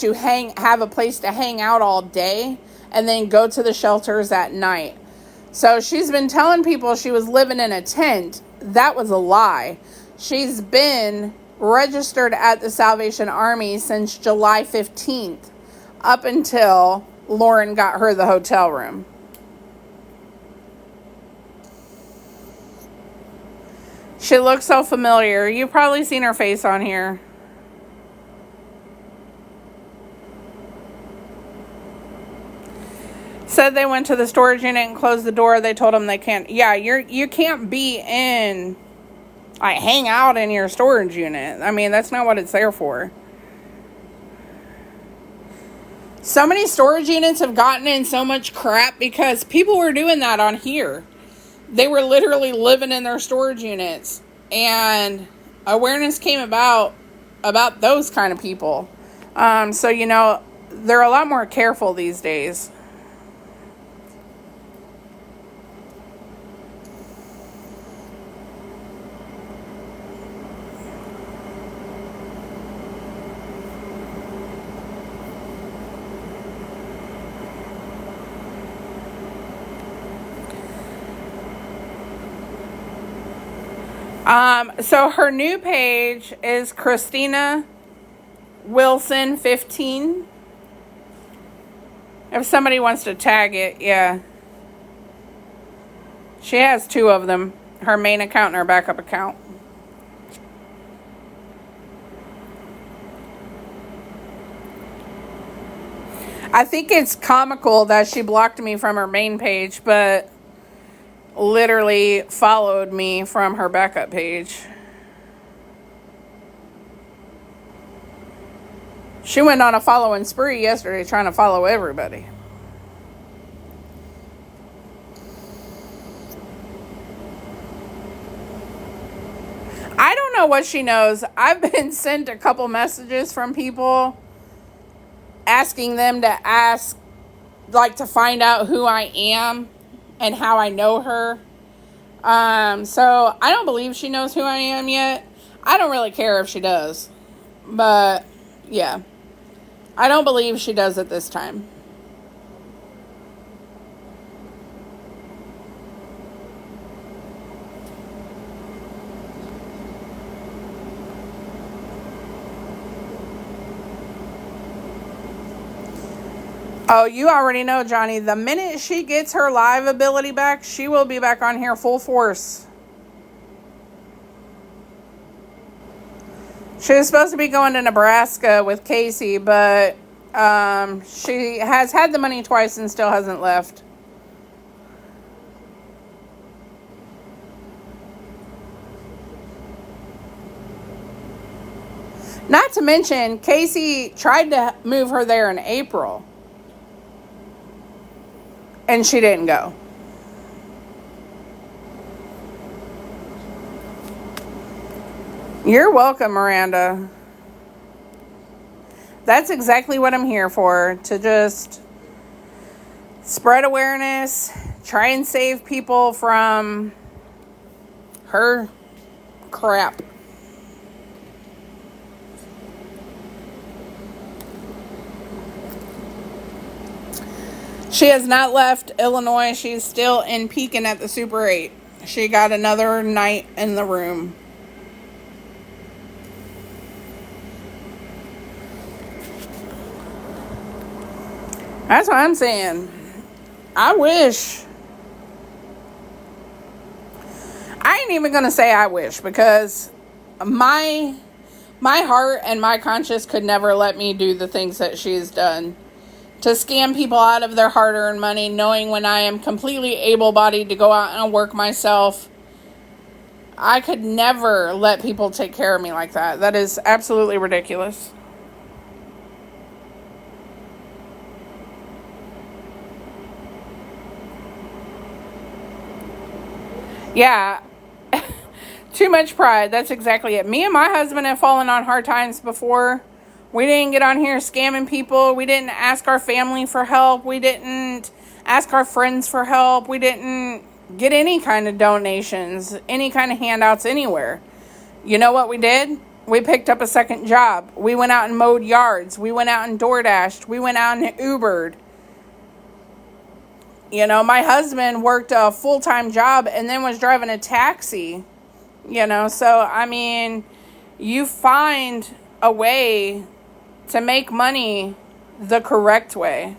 to have a place to hang out all day and then go to the shelters at night. So she's been telling people she was living in a tent. That was a lie. She's been registered at the Salvation Army since July 15th, up until Lauren got her the hotel room. She looks so familiar. You've probably seen her face on here. Said they went to the storage unit and closed the door. They told them they can't. Yeah, you can't be in, like, hang out in your storage unit. I mean, that's not what it's there for. So many storage units have gotten in so much crap because people were doing that on here. They were literally living in their storage units, and awareness came about those kind of people. So, you know, they're a lot more careful these days. So her new page is Christina Wilson 15. If somebody wants to tag it, yeah. She has 2 of them. Her main account and her backup account. I think it's comical that she blocked me from her main page, but literally followed me from her backup page. She went on a following spree yesterday trying to follow everybody. I don't know what she knows. I've been sent a couple messages from people asking them to to find out who I am and how I know her. So I don't believe she knows who I am yet. I don't really care if she does. But, yeah. I don't believe she does at this time. Oh, you already know, Johnny. The minute she gets her live ability back, she will be back on here full force. She was supposed to be going to Nebraska with Casey, but she has had the money twice and still hasn't left. Not to mention, Casey tried to move her there in April. And she didn't go. You're welcome, Miranda. That's exactly what I'm here for. To just spread awareness. Try and save people from her crap. She has not left Illinois. She's still in Pekin at the Super 8. She got another night in the room. That's what I'm saying. I wish. I ain't even going to say I wish, because my heart and my conscience could never let me do the things that she's done. To scam people out of their hard-earned money, knowing when I am completely able-bodied to go out and work myself. I could never let people take care of me like that. That is absolutely ridiculous. Yeah. Too much pride. That's exactly it. Me and my husband have fallen on hard times before. We didn't get on here scamming people. We didn't ask our family for help. We didn't ask our friends for help. We didn't get any kind of donations, any kind of handouts anywhere. You know what we did? We picked up a second job. We went out and mowed yards. We went out and DoorDashed. We went out and Ubered. You know, my husband worked a full-time job and then was driving a taxi. You know, so, I mean, you find a way to make money the correct way.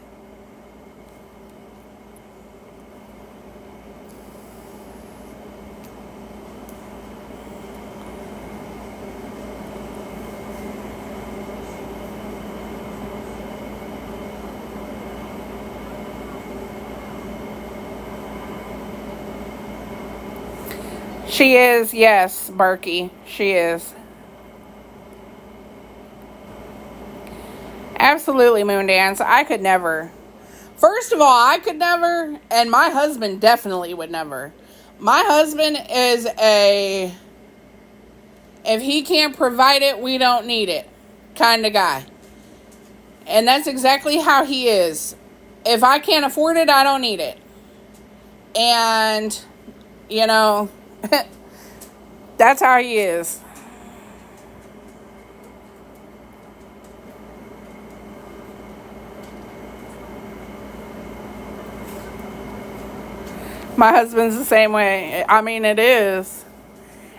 She is, yes, Barky. She is. Absolutely, Moondance. I could never. First of all, I could never, and my husband definitely would never. My husband is a, if he can't provide it, we don't need it kind of guy. And that's exactly how he is. If I can't afford it, I don't need it. And, you know, that's how he is. My husband's the same way. I mean, it is.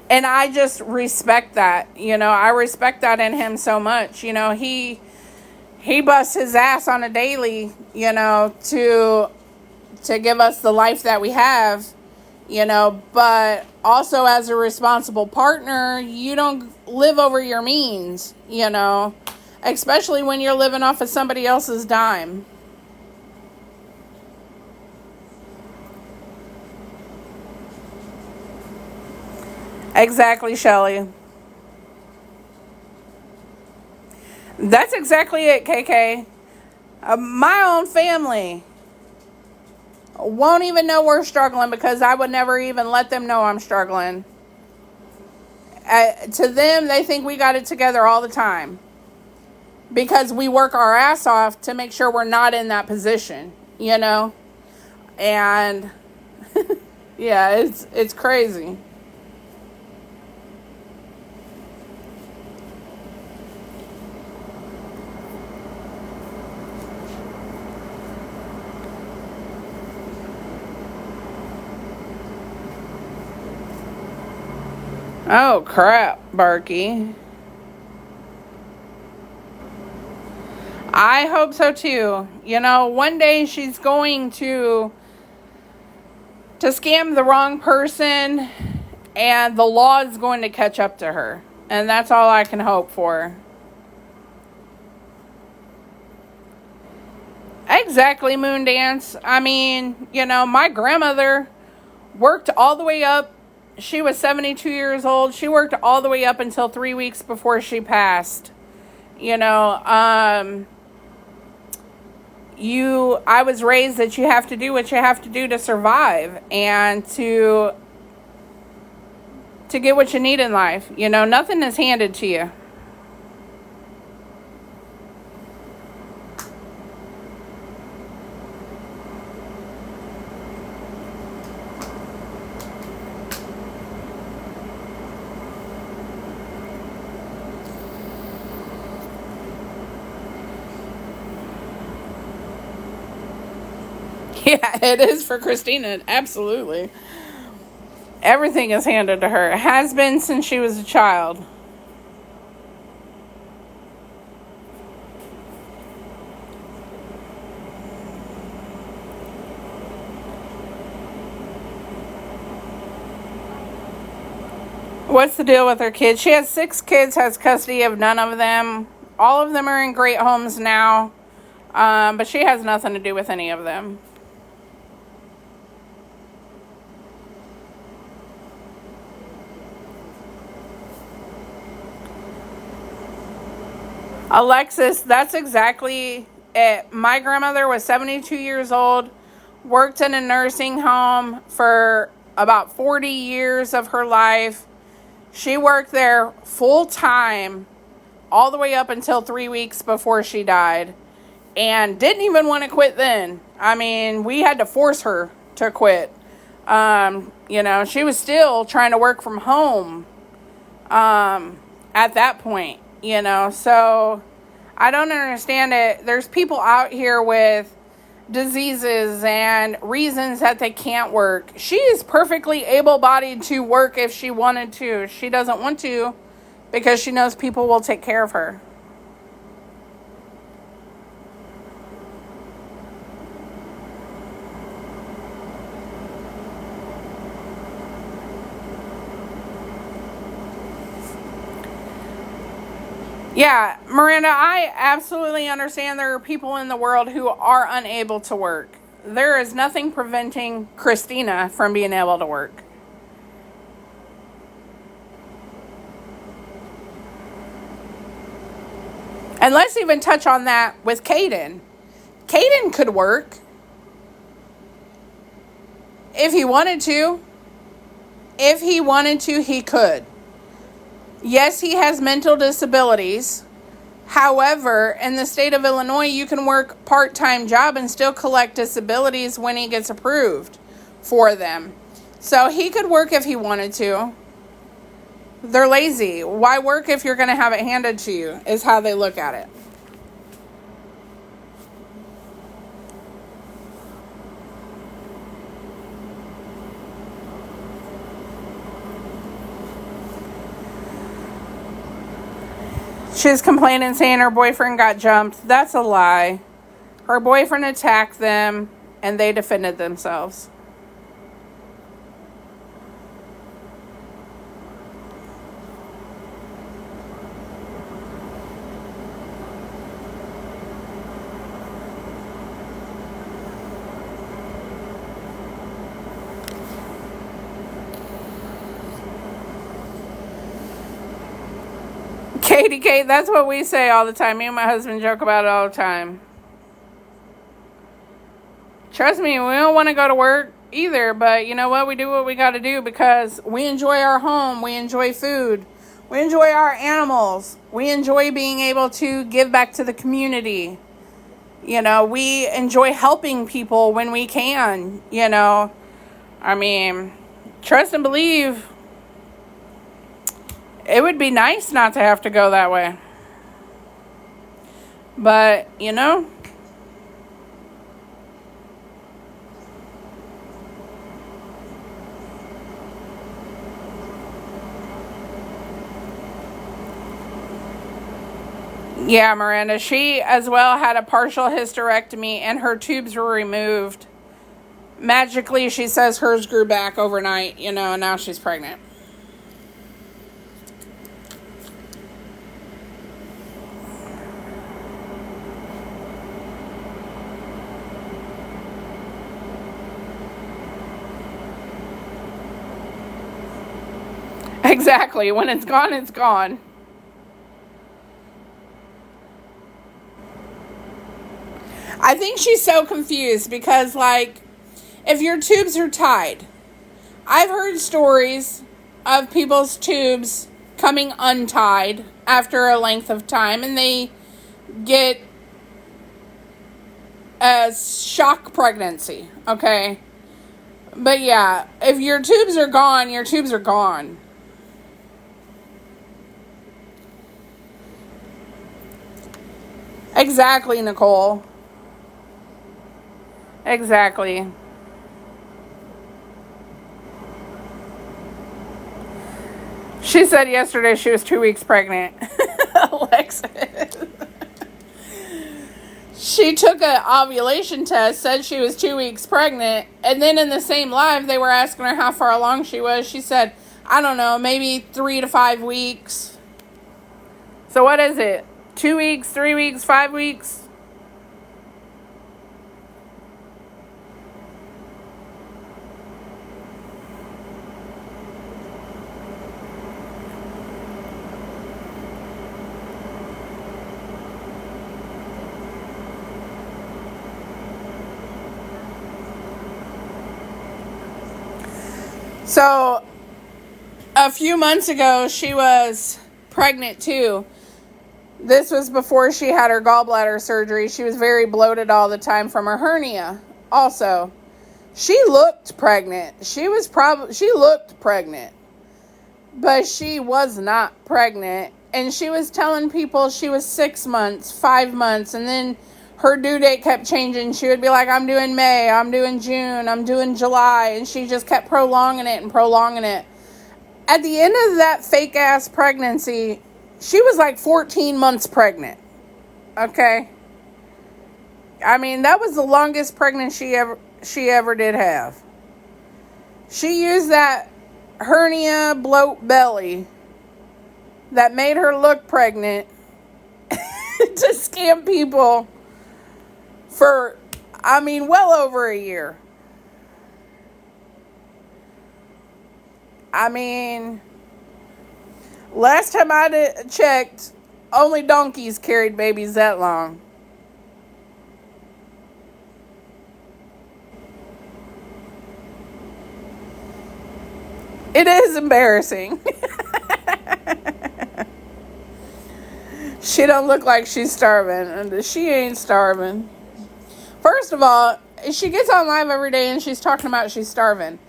And I just respect that. You know, I respect that in him so much. You know, he busts his ass on a daily, you know, to give us the life that we have, you know, but also as a responsible partner, you don't live over your means, you know, especially when you're living off of somebody else's dime. Exactly, Shelly. That's exactly it, KK. My own family won't even know we're struggling because I would never even let them know I'm struggling. To them, they think we got it together all the time because we work our ass off to make sure we're not in that position, you know? And yeah, it's crazy. Oh, crap, Barky. I hope so, too. You know, one day she's going to scam the wrong person, and the law is going to catch up to her. And that's all I can hope for. Exactly, Moondance. I mean, you know, my grandmother worked all the way up. She was 72 years old. She worked all the way up until 3 weeks before she passed. You know, I was raised that you have to do what you have to do to survive and to get what you need in life. You know, nothing is handed to you. Yeah, it is for Christina. Absolutely. Everything is handed to her. It has been since she was a child. What's the deal with her kids? She has 6 kids, has custody of none of them. All of them are in great homes now. But she has nothing to do with any of them. Alexis, that's exactly it. My grandmother was 72 years old, worked in a nursing home for about 40 years of her life. She worked there full time all the way up until 3 weeks before she died, and didn't even want to quit then. I mean, we had to force her to quit. You know, she was still trying to work from home at that point, you know. So I don't understand it. There's people out here with diseases and reasons that they can't work. She is perfectly able-bodied to work if she wanted to. She doesn't want to because she knows people will take care of her. Yeah, Miranda, I absolutely understand there are people in the world who are unable to work. There is nothing preventing Christina from being able to work. And let's even touch on that with Caden. Caden could work if he wanted to. If he wanted to, he could. Yes, he has mental disabilities. However, in the state of Illinois, you can work part-time job and still collect disabilities when he gets approved for them. So he could work if he wanted to. They're lazy. Why work if you're going to have it handed to you, is how they look at it. She's complaining, saying her boyfriend got jumped. That's a lie. Her boyfriend attacked them, and they defended themselves. Katie Kate, that's what we say all the time. Me and my husband joke about it all the time. Trust me, we don't want to go to work either, but you know what? We do what we got to do because we enjoy our home. We enjoy food. We enjoy our animals. We enjoy being able to give back to the community. You know, we enjoy helping people when we can, you know. I mean, trust and believe, it would be nice not to have to go that way. But, you know, yeah, Miranda, she as well had a partial hysterectomy and her tubes were removed. Magically, she says hers grew back overnight, you know, and now she's pregnant. Exactly. When it's gone, it's gone. I think she's so confused because, like, if your tubes are tied, I've heard stories of people's tubes coming untied after a length of time, and they get a shock pregnancy, okay? But yeah, if your tubes are gone, your tubes are gone. Exactly, Nicole. Exactly. She said yesterday she was 2 weeks pregnant. Alexis. She took an ovulation test, said she was 2 weeks pregnant, and then in the same live, they were asking her how far along she was. She said, I don't know, maybe 3 to 5 weeks. So what is it? 2 weeks, 3 weeks, 5 weeks? So, a few months ago, she was pregnant too. This was before she had her gallbladder surgery. She was very bloated all the time from her hernia. Also, she looked pregnant. She looked pregnant, but she was not pregnant. And she was telling people she was 6 months, 5 months, and then her due date kept changing. She would be like, I'm doing May, I'm doing June, I'm doing July. And she just kept prolonging it and prolonging it. At the end of that fake ass pregnancy, she was like 14 months pregnant. Okay? I mean, that was the longest pregnancy she ever did have. She used that hernia bloat belly that made her look pregnant to scam people for, I mean, well over a year. I mean, last time I checked, only donkeys carried babies that long. It is embarrassing. She don't look like she's starving, and she ain't starving. First of all, she gets on live every day and she's talking about she's starving.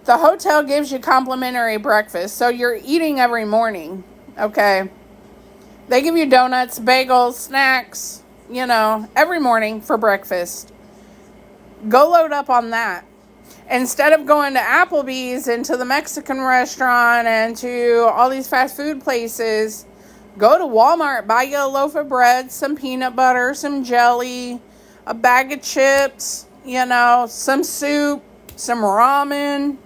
The hotel gives you complimentary breakfast, so you're eating every morning, okay? They give you donuts, bagels, snacks, every morning for breakfast. Go load up on that. Instead of going to Applebee's and to the Mexican restaurant and to all these fast food places, go to Walmart, buy you a loaf of bread, some peanut butter, some jelly, a bag of chips, some soup, some ramen.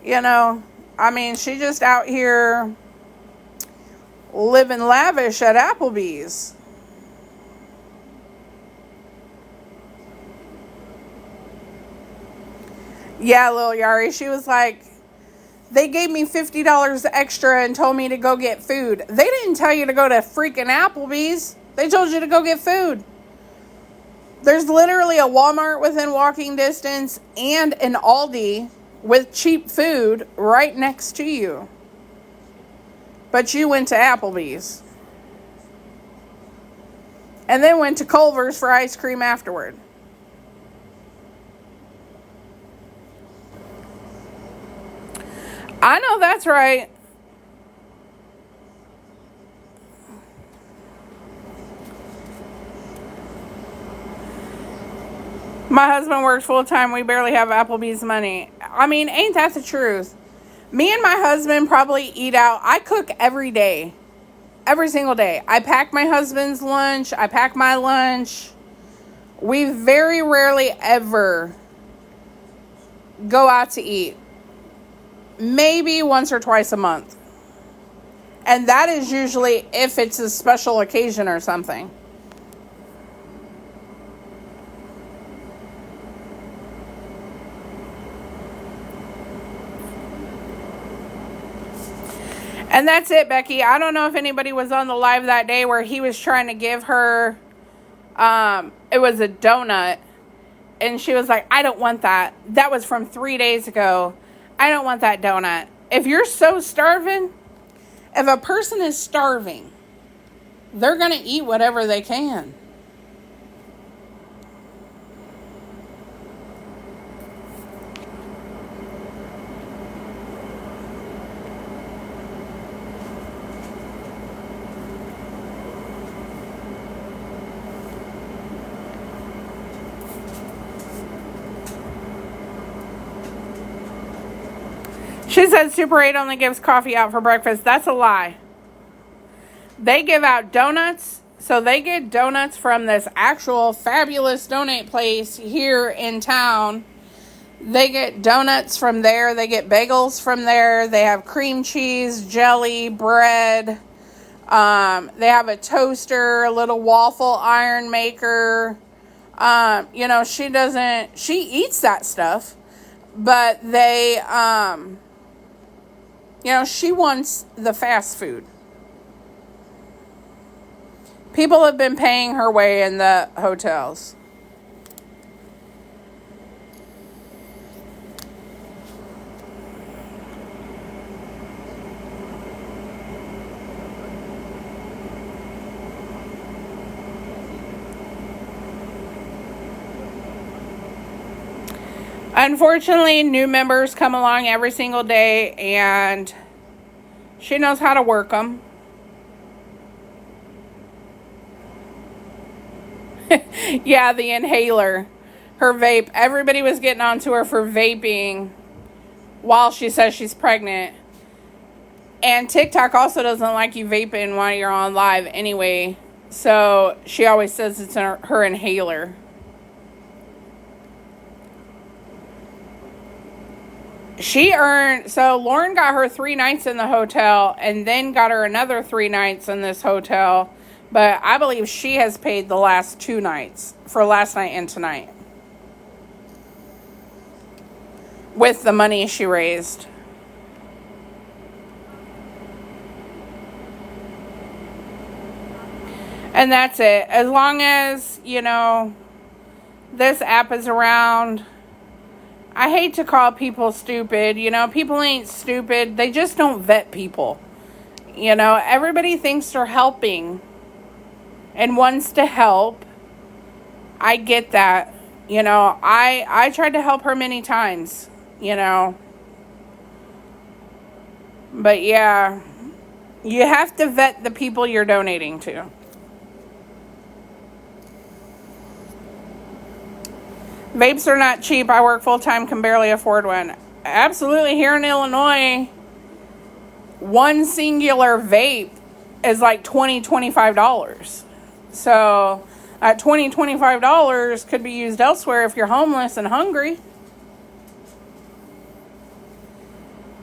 I mean, she just out here living lavish at Applebee's. Yeah, Lil Yari, she was like, they gave me $50 extra and told me to go get food. They didn't tell you to go to freaking Applebee's. They told you to go get food. There's literally a Walmart within walking distance and an Aldi with cheap food right next to you. But you went to Applebee's. And then went to Culver's for ice cream afterward. I know that's right. My husband works full time. We barely have Applebee's money. I mean, ain't that the truth? Me and my husband probably eat out. I cook every day. Every single day. I pack my husband's lunch. I pack my lunch. We very rarely ever go out to eat. Maybe once or twice a month. And that is usually if it's a special occasion or something. And that's it, Becky. I don't know if anybody was on the live that day where he was trying to give her, it it was a donut. And she was like, I don't want that. That was from 3 days ago. I don't want that donut. If you're so starving, if a person is starving, they're going to eat whatever they can. She said Super 8 only gives coffee out for breakfast. That's a lie. They give out donuts. So they get donuts from this actual fabulous donut place here in town. They get donuts from there. They get bagels from there. They have cream cheese, jelly, bread. They have a toaster, a little waffle iron maker. She eats that stuff. But they, she wants the fast food. People have been paying her way in the hotels. Unfortunately, new members come along every single day, and she knows how to work them. Yeah, the inhaler. Her vape. Everybody was getting onto her for vaping while she says she's pregnant. And TikTok also doesn't like you vaping while you're on live anyway. So she always says it's her inhaler. So Lauren got her 3 nights in the hotel and then got her another 3 nights in this hotel. But I believe she has paid the last 2 nights for last night and tonight with the money she raised. And that's it. As long as, this app is around. I hate to call people stupid. People ain't stupid. They just don't vet people. Everybody thinks they're helping and wants to help. I get that. I tried to help her many times, But yeah, you have to vet the people you're donating to. Vapes are not cheap. I work full-time, can barely afford one. Absolutely. Here in Illinois, one singular vape is like $25. So at $25 could be used elsewhere if you're homeless and hungry.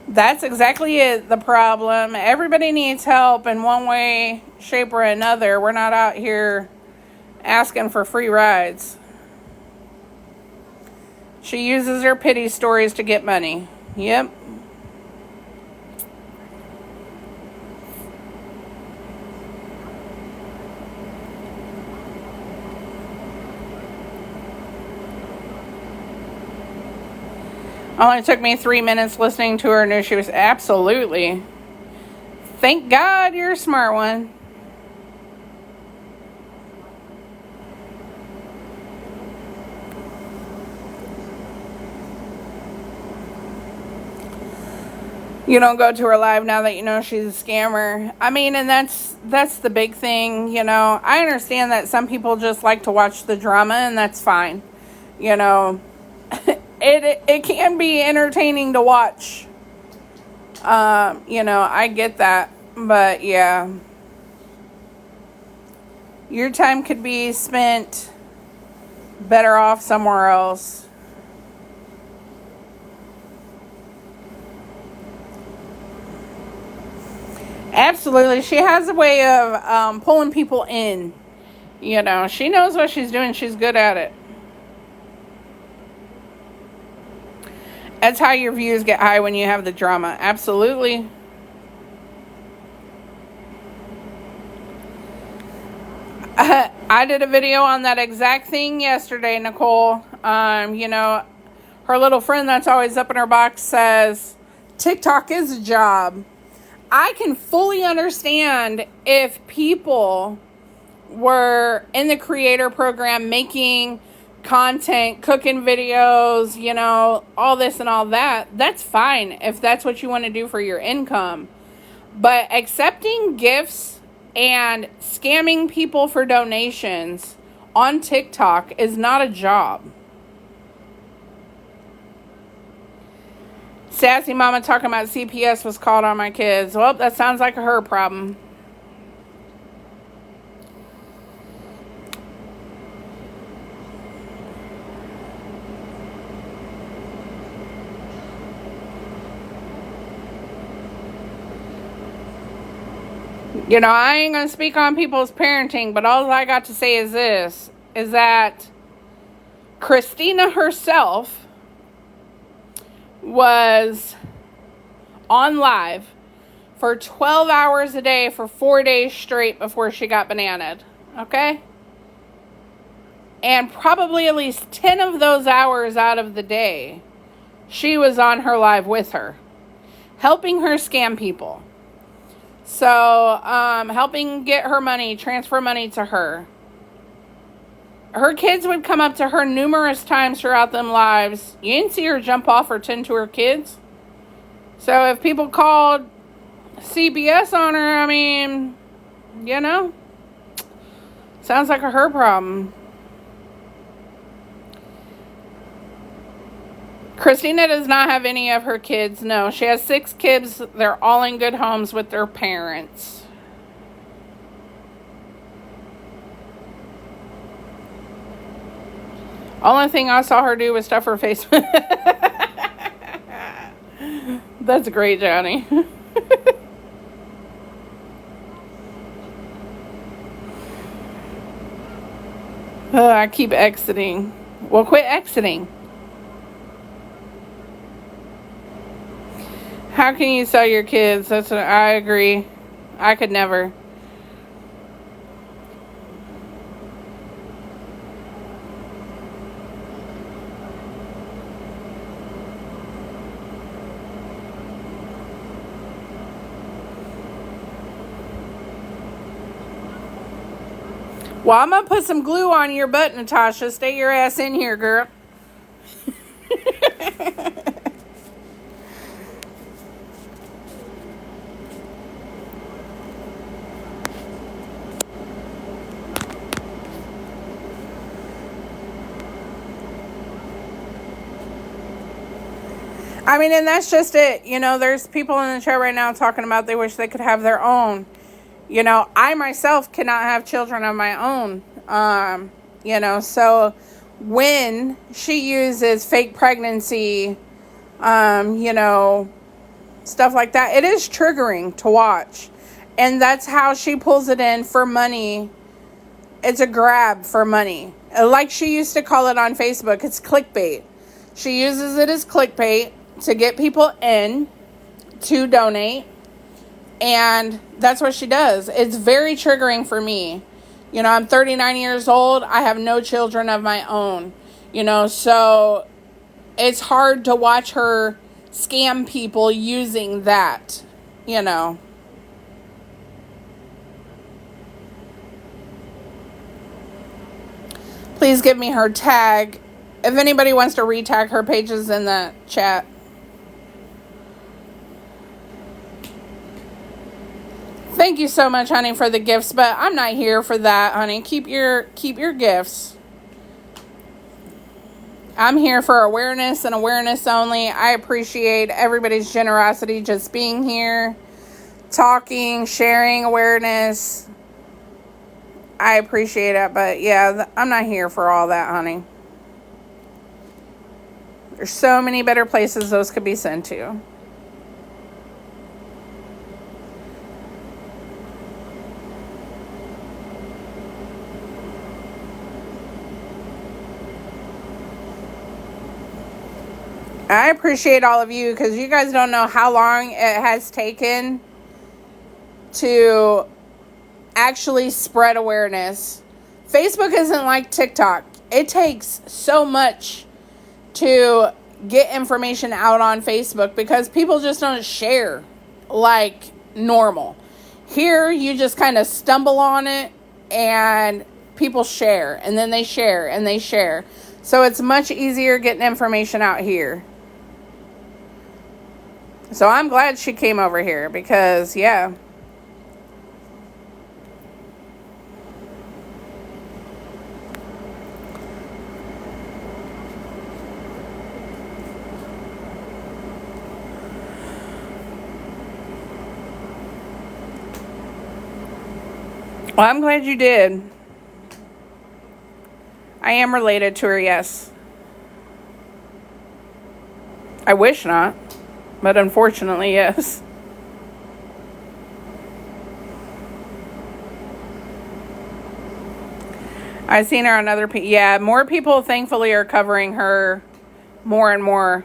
That's exactly it, the problem. Everybody needs help in one way, shape, or another. We're not out here asking for free rides. She uses her pity stories to get money. Yep. Only took me 3 minutes listening to her. Knew she was absolutely. Thank God you're a smart one. You don't go to her live now that you know she's a scammer. I mean, and that's the big thing, I understand that some people just like to watch the drama, and that's fine. It can be entertaining to watch. I get that. But yeah. Your time could be spent better off somewhere else. Absolutely. She has a way of pulling people in. She knows what she's doing. She's good at it. That's how your views get high, when you have the drama. Absolutely. I did a video on that exact thing yesterday, Nicole. You know, her little friend that's always up in her box says, TikTok is a job. I can fully understand if people were in the creator program making content, cooking videos, you know, all this and all that. That's fine if that's what you want to do for your income. But accepting gifts and scamming people for donations on TikTok is not a job. Sassy Mama talking about CPS was called on my kids. Well, that sounds like a her problem. You know, I ain't going to speak on people's parenting, but all I got to say is this, is that Christina herself was on live for 12 hours a day for 4 days straight before she got bananaed, okay? And probably at least 10 of those hours out of the day, she was on her live with her, helping her scam people. So, helping get her money, transfer money to her. Her kids would come up to her numerous times throughout them lives. You didn't see her jump off or tend to her kids. So, if people called CPS on her, I mean, you know, sounds like a her problem. Christina does not have any of her kids. No, she has 6 kids. They're all in good homes with their parents. Only thing I saw her do was stuff her face. That's great, Johnny. I keep exiting. Well, quit exiting. How can you sell your kids? I agree. I could never. Well, I'm going to put some glue on your butt, Natasha. Stay your ass in here, girl. I mean, and that's just it. You know, there's people in the chat right now talking about they wish they could have their own. You know, I myself cannot have children of my own. You know, so when she uses fake pregnancy, you know, stuff like that, it is triggering to watch. And that's how she pulls it in for money. It's a grab for money. Like she used to call it on Facebook, it's clickbait. She uses it as clickbait to get people in to donate. And that's what she does. It's very triggering for me. You know, I'm 39 years old. I have no children of my own. You know, so it's hard to watch her scam people using that, you know. Please give me her tag. If anybody wants to retag her pages in the chat. Thank you so much, honey, for the gifts, but I'm not here for that, honey. Keep your gifts. I'm here for awareness and awareness only. I appreciate everybody's generosity just being here, talking, sharing awareness. I appreciate it, but yeah, I'm not here for all that, honey. There's so many better places those could be sent to. I appreciate all of you because you guys don't know how long it has taken to actually spread awareness Facebook isn't like TikTok. It takes so much to get information out on Facebook because people just don't share like normal. Here, you just kind of stumble on it and people share, and then they share and they share. So it's much easier getting information out here. So I'm glad she came over here because, yeah. Well, I'm glad you did. I am related to her, yes. I wish not, but unfortunately, yes. I've seen her on other people. Yeah, more people, thankfully, are covering her more and more.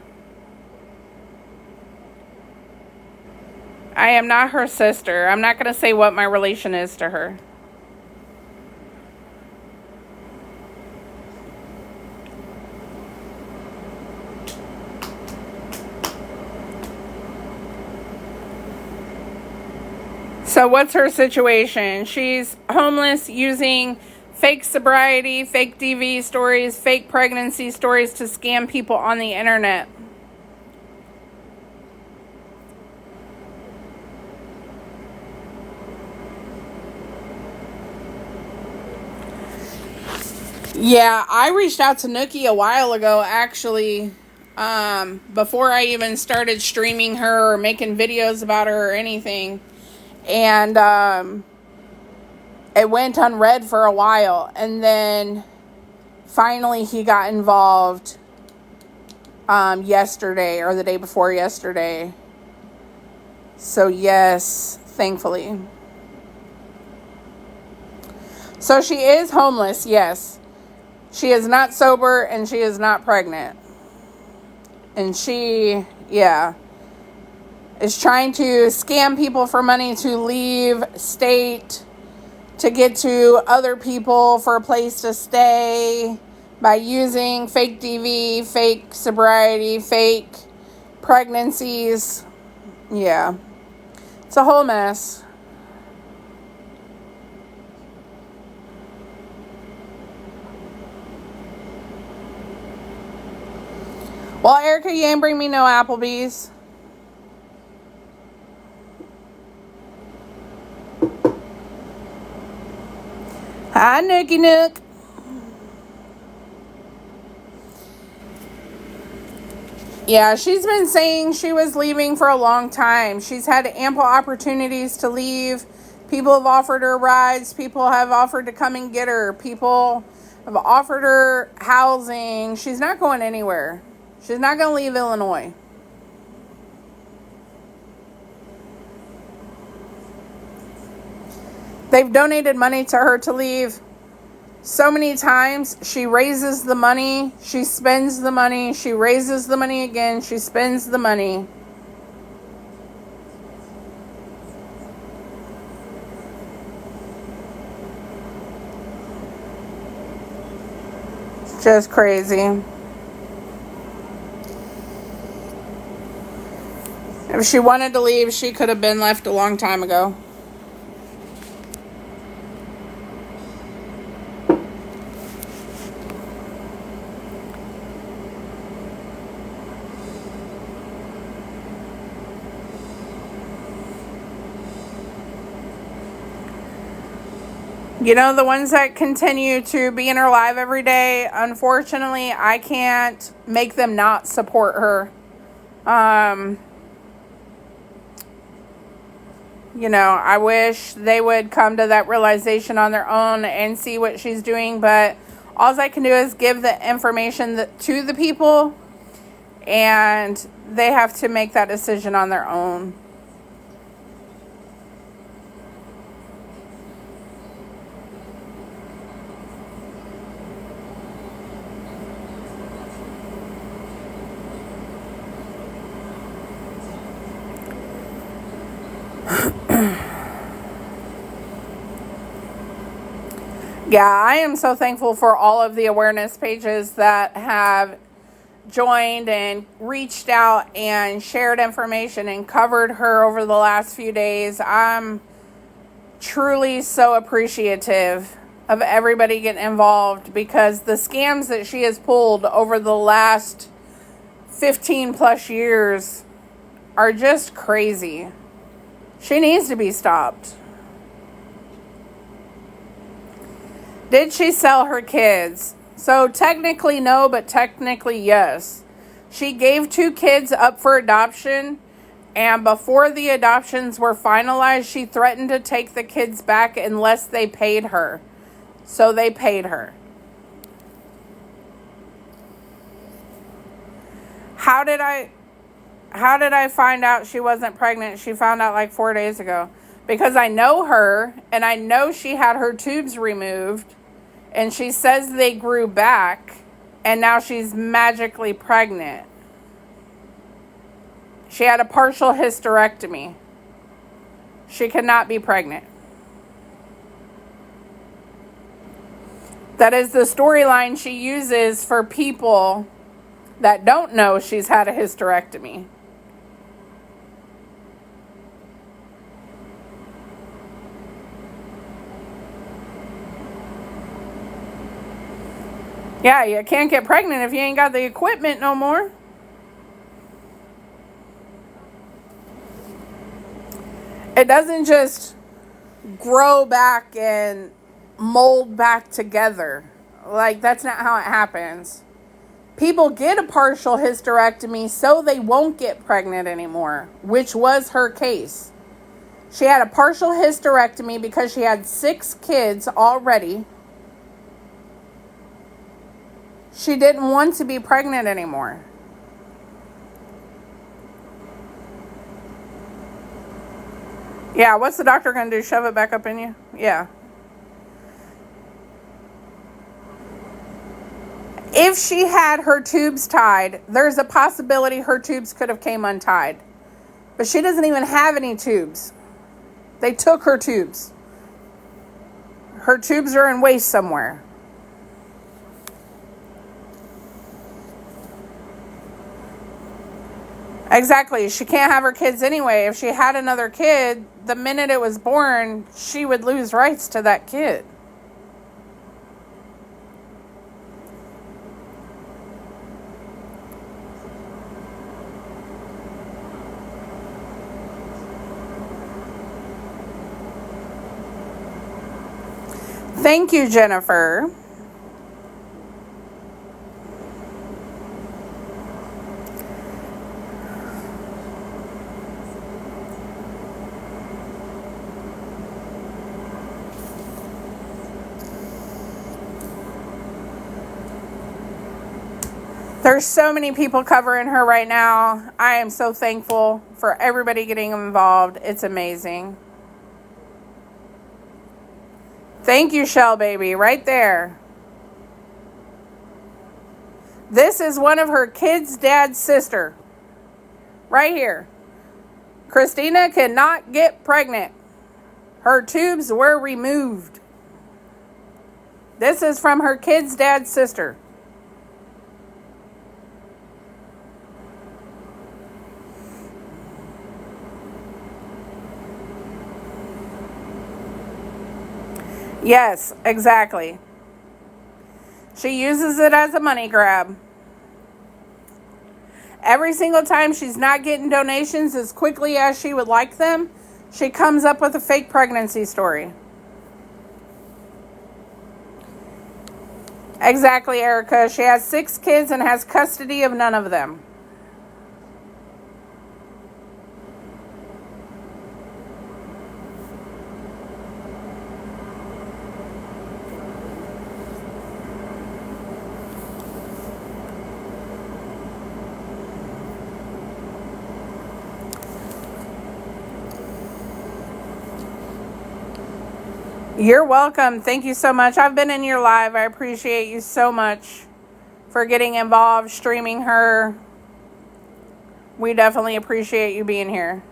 I am not her sister. I'm not going to say what my relation is to her. So what's her situation? She's homeless, using fake sobriety, fake DV stories, fake pregnancy stories to scam people on the internet. Yeah, I reached out to Nookie a while ago, actually, before I even started streaming her or making videos about her or anything. And it went unread for a while. And then finally he got involved yesterday or the day before yesterday. So yes, thankfully. So she is homeless, yes. She is not sober and she is not pregnant. And she, yeah, is trying to scam people for money to leave state, to get to other people for a place to stay by using fake DV, fake sobriety, fake pregnancies. Yeah, it's a whole mess. Well, Erica, you ain't bring me no Applebee's. Hi, Nookie Nook. Yeah, she's been saying she was leaving for a long time. She's had ample opportunities to leave. People have offered her rides. People have offered to come and get her. People have offered her housing. She's not going anywhere. She's not going to leave Illinois. They've donated money to her to leave so many times. She raises the money. She spends the money. She raises the money again. She spends the money. It's just crazy. If she wanted to leave, she could have been left a long time ago. You know, the ones that continue to be in her live every day, unfortunately, I can't make them not support her. You know, I wish they would come to that realization on their own and see what she's doing, but all I can do is give the information to the people, and they have to make that decision on their own. Yeah, I am so thankful for all of the awareness pages that have joined and reached out and shared information and covered her over the last few days. I'm truly so appreciative of everybody getting involved, because the scams that she has pulled over the last 15 plus years are just crazy. She needs to be stopped. Did she sell her kids? So technically no, but technically yes. She gave 2 kids up for adoption, and before the adoptions were finalized, she threatened to take the kids back unless they paid her. So they paid her. How did I find out she wasn't pregnant? She found out like 4 days ago. Because I know her, and I know she had her tubes removed, and she says they grew back, and now she's magically pregnant. She had a partial hysterectomy. She cannot be pregnant. That is the storyline she uses for people that don't know she's had a hysterectomy. Yeah, you can't get pregnant if you ain't got the equipment no more. It doesn't just grow back and mold back together. Like, that's not how it happens. People get a partial hysterectomy so they won't get pregnant anymore, which was her case. She had a partial hysterectomy because she had 6 kids already. She didn't want to be pregnant anymore. Yeah, what's the doctor going to do? Shove it back up in you? Yeah. If she had her tubes tied, there's a possibility her tubes could have came untied. But she doesn't even have any tubes. They took her tubes. Her tubes are in waste somewhere. Exactly. She can't have her kids anyway. If she had another kid, the minute it was born, she would lose rights to that kid. Thank you, Jennifer. There's so many people covering her right now. I am so thankful for everybody getting involved. It's amazing. Thank you, Shell Baby, right there. This is one of her kids' dad's sister. Right here. Christina cannot get pregnant. Her tubes were removed. This is from her kid's dad's sister. Yes, exactly. She uses it as a money grab. Every single time she's not getting donations as quickly as she would like them, she comes up with a fake pregnancy story. Exactly, Erica. She has 6 kids and has custody of none of them. You're welcome. Thank you so much. I've been in your live. I appreciate you so much for getting involved, streaming her. We definitely appreciate you being here.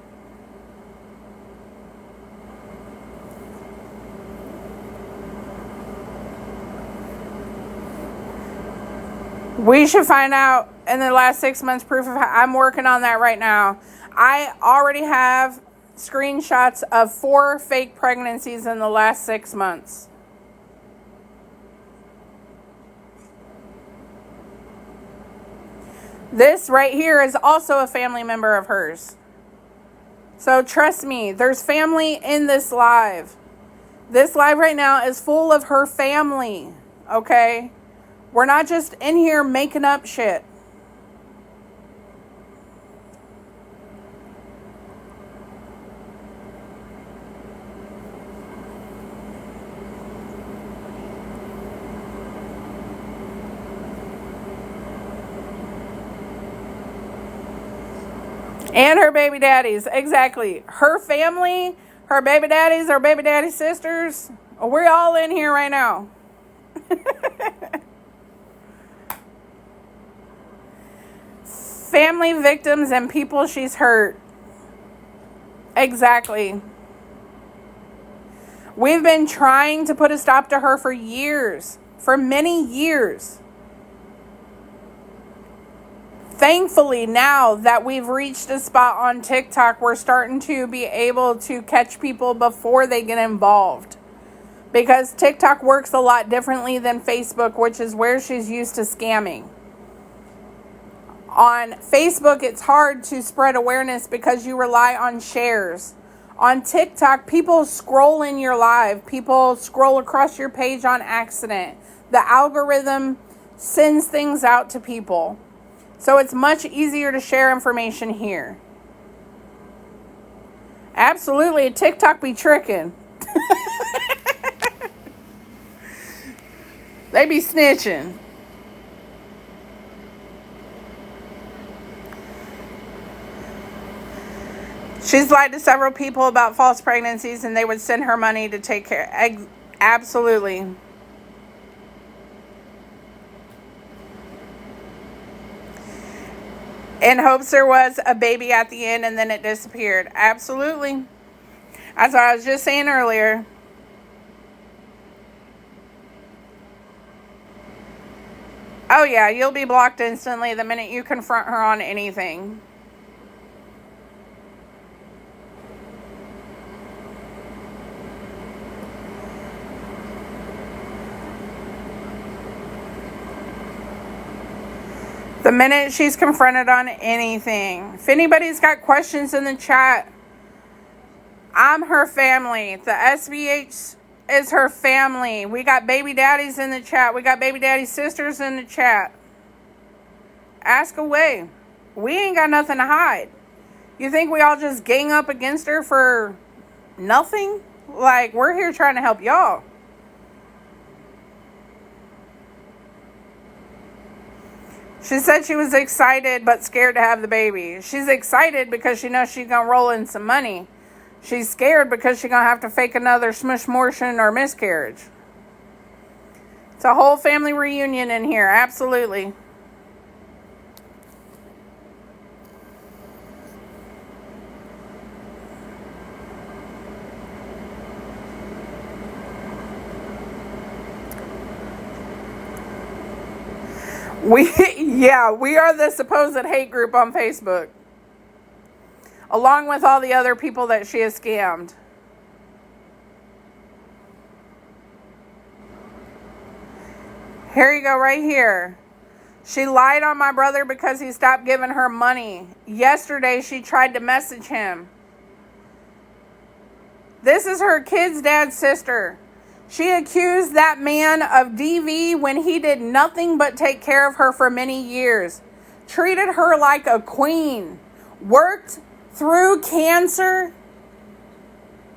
We should find out in the last 6 months proof of how I'm working on that right now. I already have screenshots of 4 fake pregnancies in the last 6 months. This right here is also a family member of hers. So trust me, there's family in this live. This live right now is full of her family, okay? We're not just in here making up shit. And her baby daddies, exactly. Her family, her baby daddies, her baby daddy sisters, we're all in here right now. Family victims and people she's hurt. Exactly. We've been trying to put a stop to her for years. For many years. Thankfully, now that we've reached a spot on TikTok, we're starting to be able to catch people before they get involved. Because TikTok works a lot differently than Facebook, which is where she's used to scamming. On Facebook, it's hard to spread awareness because you rely on shares. On TikTok, people scroll in your live. People scroll across your page on accident. The algorithm sends things out to people. So it's much easier to share information here. Absolutely, TikTok be tricking. They be snitching. She's lied to several people about false pregnancies and they would send her money to take care. Absolutely. In hopes there was a baby at the end and then it disappeared. Absolutely. That's what I was just saying earlier. Oh yeah, you'll be blocked instantly the minute you confront her on anything. The minute she's confronted on anything. If anybody's got questions in the chat, I'm her family. The SBH is her family. We got baby daddies in the chat. We got baby daddy sisters in the chat. Ask away. We ain't got nothing to hide. You think we all just gang up against her for nothing? Like, we're here trying to help y'all. She said she was excited but scared to have the baby. She's excited because she knows she's going to roll in some money. She's scared because she's going to have to fake another smushmortion or miscarriage. It's a whole family reunion in here. Absolutely. We are the supposed hate group on Facebook. Along with all the other people that she has scammed. Here you go, right here. She lied on my brother because he stopped giving her money. Yesterday, she tried to message him. This is her kid's dad's sister. She accused that man of DV when he did nothing but take care of her for many years. Treated her like a queen. Worked through cancer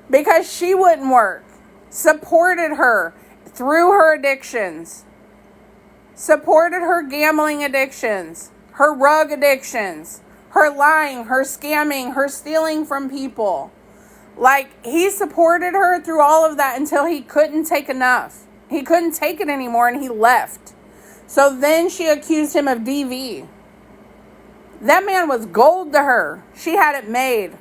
because she wouldn't work. Supported her through her addictions. Supported her gambling addictions. Her rug addictions. Her lying, her scamming, her stealing from people. Like, he supported her through all of that until he couldn't take enough. He couldn't take it anymore and he left. So then she accused him of DV. That man was gold to her. She had it made.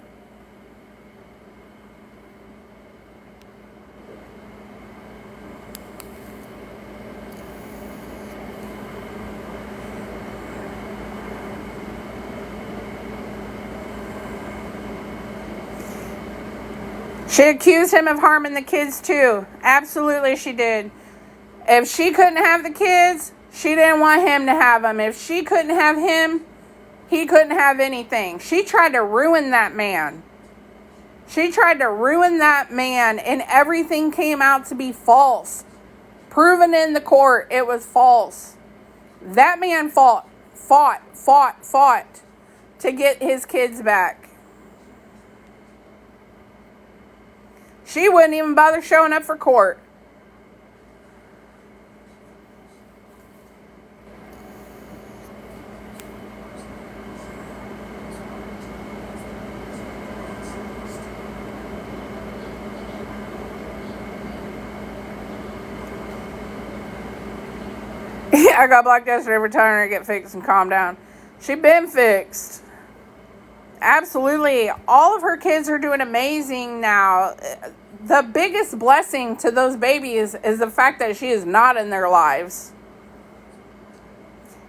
She accused him of harming the kids too. Absolutely she did. If she couldn't have the kids, she didn't want him to have them. If she couldn't have him, he couldn't have anything. She tried to ruin that man. She tried to ruin that man, and everything came out to be false. Proven in the court, it was false. That man fought to get his kids back. She wouldn't even bother showing up for court. I got blocked yesterday for telling her to get fixed and calm down. She been fixed. Absolutely. All of her kids are doing amazing now. The biggest blessing to those babies is the fact that she is not in their lives.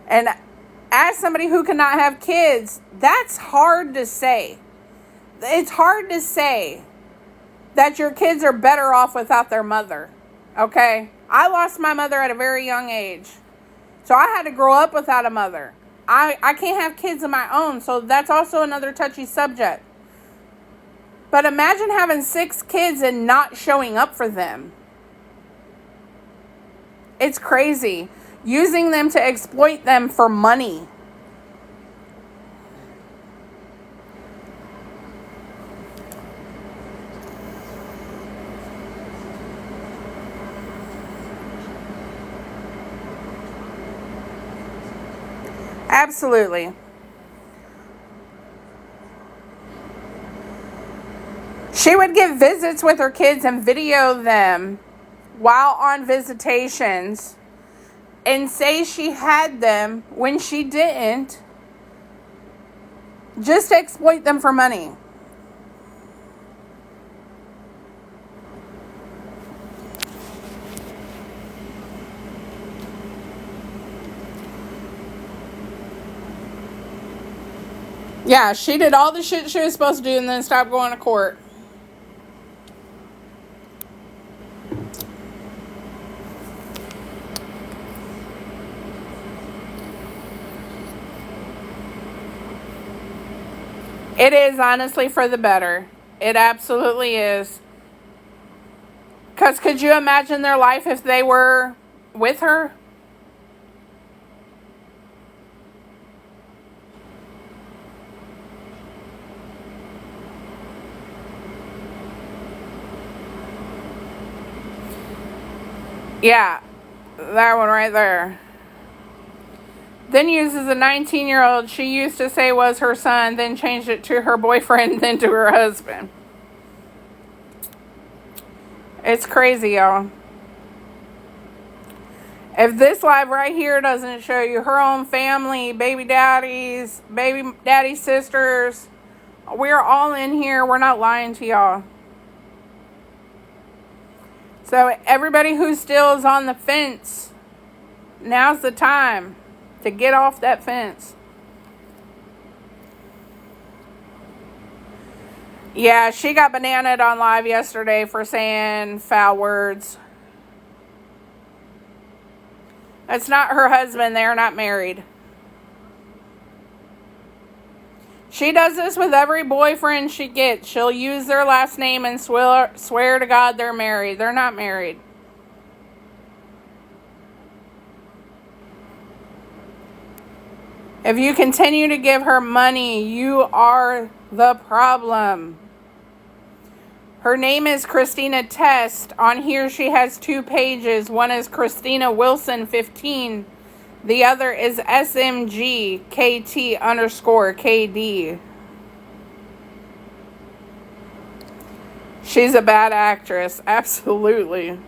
And as somebody who cannot have kids, that's hard to say. It's hard to say that your kids are better off without their mother. Okay? I lost my mother at a very young age. So I had to grow up without a mother. I can't have kids of my own, so that's also another touchy subject. But imagine having 6 kids and not showing up for them. It's crazy. Using them to exploit them for money. Absolutely. She would give visits with her kids and video them while on visitations and say she had them when she didn't, just to exploit them for money. Yeah, she did all the shit she was supposed to do and then stopped going to court. It is honestly for the better. It absolutely is. Because could you imagine their life if they were with her? Yeah, that one right there. Then uses a 19-year-old she used to say was her son, then changed it to her boyfriend, then to her husband. It's crazy, y'all. If this live right here doesn't show you her own family, baby daddies, baby daddy sisters, we're all in here. We're not lying to y'all. So everybody who still is on the fence, now's the time to get off that fence. Yeah, she got bananaed on live yesterday for saying foul words. That's not her husband. They're not married. She does this with every boyfriend she gets. She'll use their last name and swear to God they're married. They're not married. If you continue to give her money, you are the problem. Her name is Christina Test. On here she has 2 pages. One is Christina Wilson 15. The other is SMGKT_KD. She's a bad actress. Absolutely.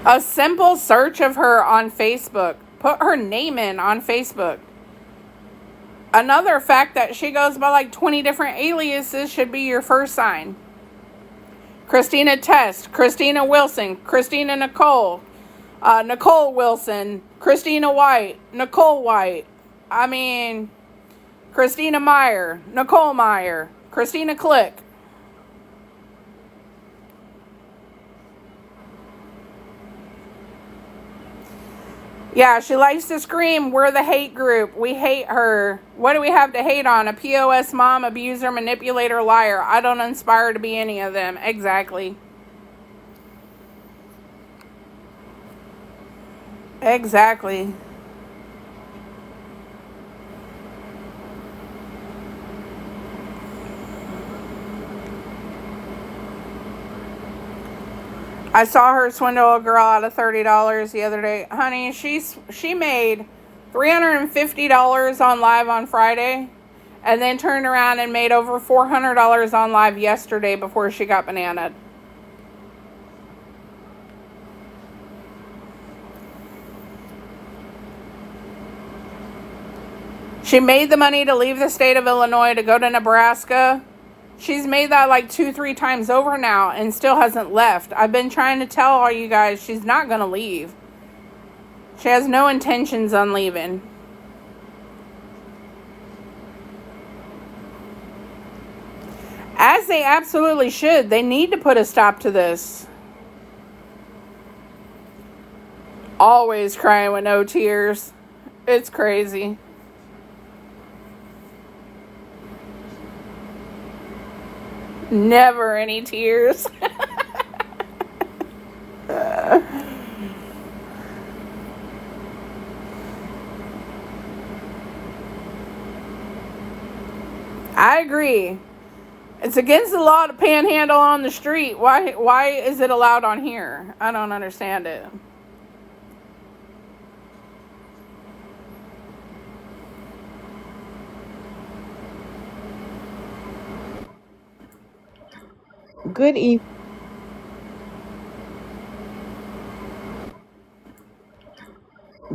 A simple search of her on Facebook. Put her name in on Facebook. Another fact that she goes by like 20 different aliases should be your first sign. Christina Test, Christina Wilson, Christina Nicole, Nicole Wilson, Christina White, Nicole White. I mean, Christina Meyer, Nicole Meyer, Christina Click. Yeah, she likes to scream, we're the hate group. We hate her. What do we have to hate on? A POS mom, abuser, manipulator, liar. I don't aspire to be any of them. Exactly. Exactly. I saw her swindle a girl out of $30 the other day. Honey, she made $350 on live on Friday, and then turned around and made over $400 on live yesterday before she got bananaed. She made the money to leave the state of Illinois to go to Nebraska. She's made that like 2-3 times over now and still hasn't left. I've been trying to tell all you guys she's not going to leave. She has no intentions on leaving. As they absolutely should. They need to put a stop to this. Always crying with no tears. It's crazy. Never any tears. I agree. It's against the law to panhandle on the street. Why is it allowed on here? I don't understand it. Good evening.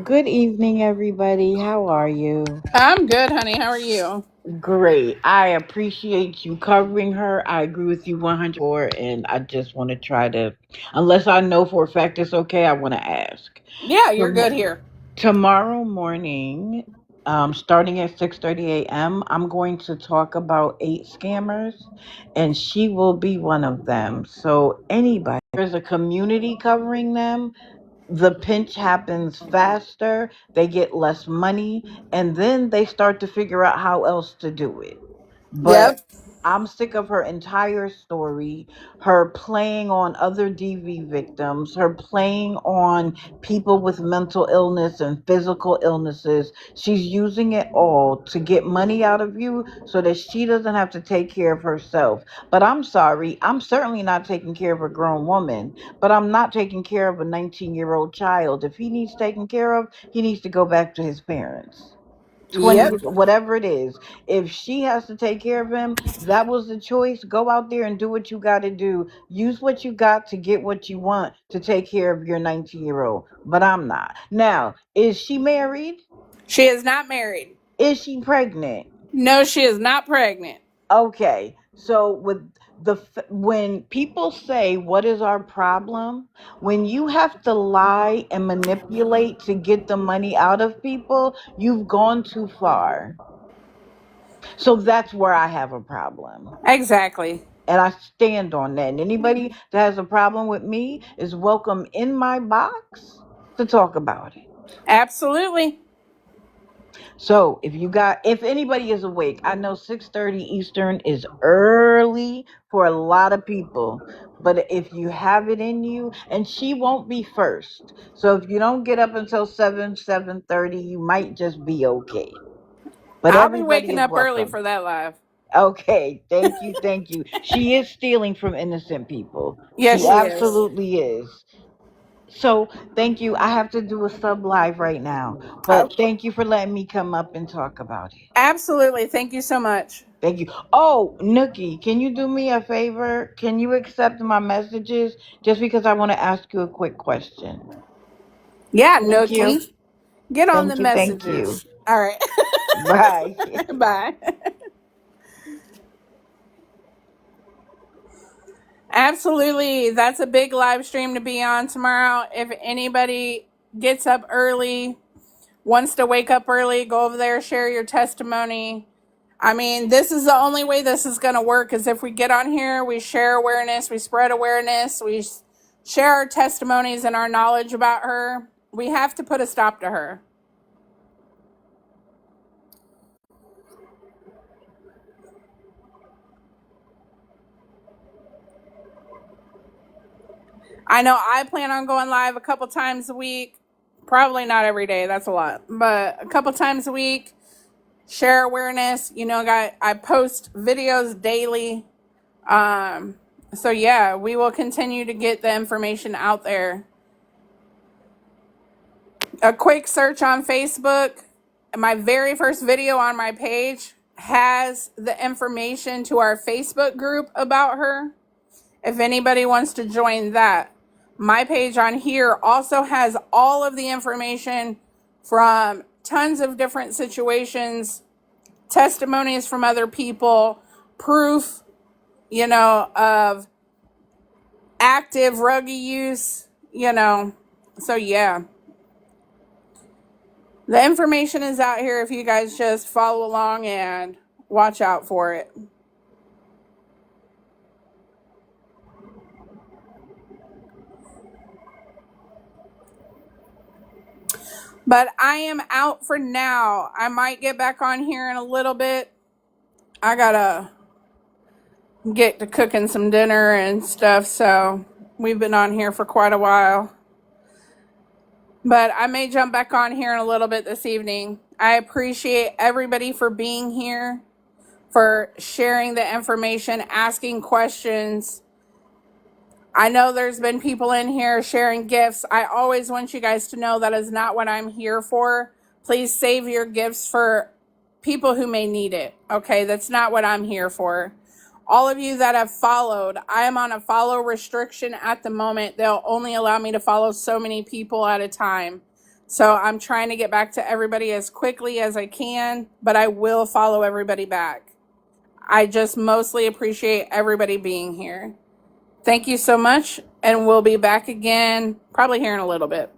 Good evening, everybody. How are you? I'm good, honey. How are you? Great. I appreciate you covering her. I agree with you 100, and I just want to try to, unless I know for a fact it's okay, I want to ask. Yeah, you're good Tom- here. Tomorrow morning, starting at 6:30 a.m., I'm going to talk about 8 scammers, and she will be one of them. So anybody, there's a community covering them, the pinch happens faster, they get less money, and then they start to figure out how else to do it. But Yep. I'm sick of her entire story, her playing on other DV victims, her playing on people with mental illness and physical illnesses. She's using it all to get money out of you so that she doesn't have to take care of herself. But I'm sorry, I'm certainly not taking care of a grown woman, but I'm not taking care of a 19-year-old child. If he needs taken care of, he needs to go back to his parents. 20 Yep. years, whatever it is. If she has to take care of him, that was the choice. Go out there and do what you got to do. Use what you got to get what you want to take care of your 19-year-old. But I'm not. Now, is she married? She is not married. Is she pregnant? No, she is not pregnant. Okay. So when people say what is our problem, when you have to lie and manipulate to get the money out of people, you've gone too far. So that's where I have a problem. Exactly. And I stand on that. And anybody that has a problem with me is welcome in my box to talk about it. Absolutely. So if anybody is awake, I know 6:30 Eastern is early for a lot of people. But if you have it in you, and she won't be first. So if you don't get up until 7:30, you might just be okay. But I'll be everybody waking is up early welcome. for that live. Okay, thank you, thank you. She is stealing from innocent people. Yes, She she is. absolutely is. So, thank you. I have to do a sub live right now, Oh, but thank you for letting me come up and talk about it. absolutely. Thank you so much. Thank you. Oh, Nookie, can you do me a favor? Can you accept my messages just because I want to ask you a quick question? Yeah, Thank you. Nookie. Get on the Thank you. Thank you. messages. All right. Bye. Bye. Absolutely. That's a big live stream to be on tomorrow. If anybody gets up early, wants to wake up early, go over there, share your testimony. I mean, this is the only way this is going to work, is if we get on here, we share awareness, we spread awareness, we share our testimonies and our knowledge about her. We have to put a stop to her. I know I plan on going live a couple times a week. Probably not every day, that's a lot, but a couple times a week. Share awareness. You know, I post videos daily. So yeah, we will continue to get the information out there. A quick search on Facebook. My very first video on my page has the information to our Facebook group about her. If anybody wants to join that. My page on here also has all of the information from tons of different situations, testimonies from other people, proof, you know, of active ruggie use, you know. So yeah. The information is out here if you guys just follow along and watch out for it. But I am out for now. I might get back on here in a little bit. I gotta get to cooking some dinner and stuff, so we've been on here for quite a while. But I may jump back on here in a little bit this evening. I appreciate everybody for being here, for sharing the information, asking questions. I know there's been people in here sharing gifts. I always want you guys to know that is not what I'm here for. Please save your gifts for people who may need it. Okay, that's not what I'm here for. All of you that have followed, I am on a follow restriction at the moment. They'll only allow me to follow so many people at a time. So I'm trying to get back to everybody as quickly as I can, but I will follow everybody back. I just mostly appreciate everybody being here. Thank you so much, and we'll be back again probably here in a little bit.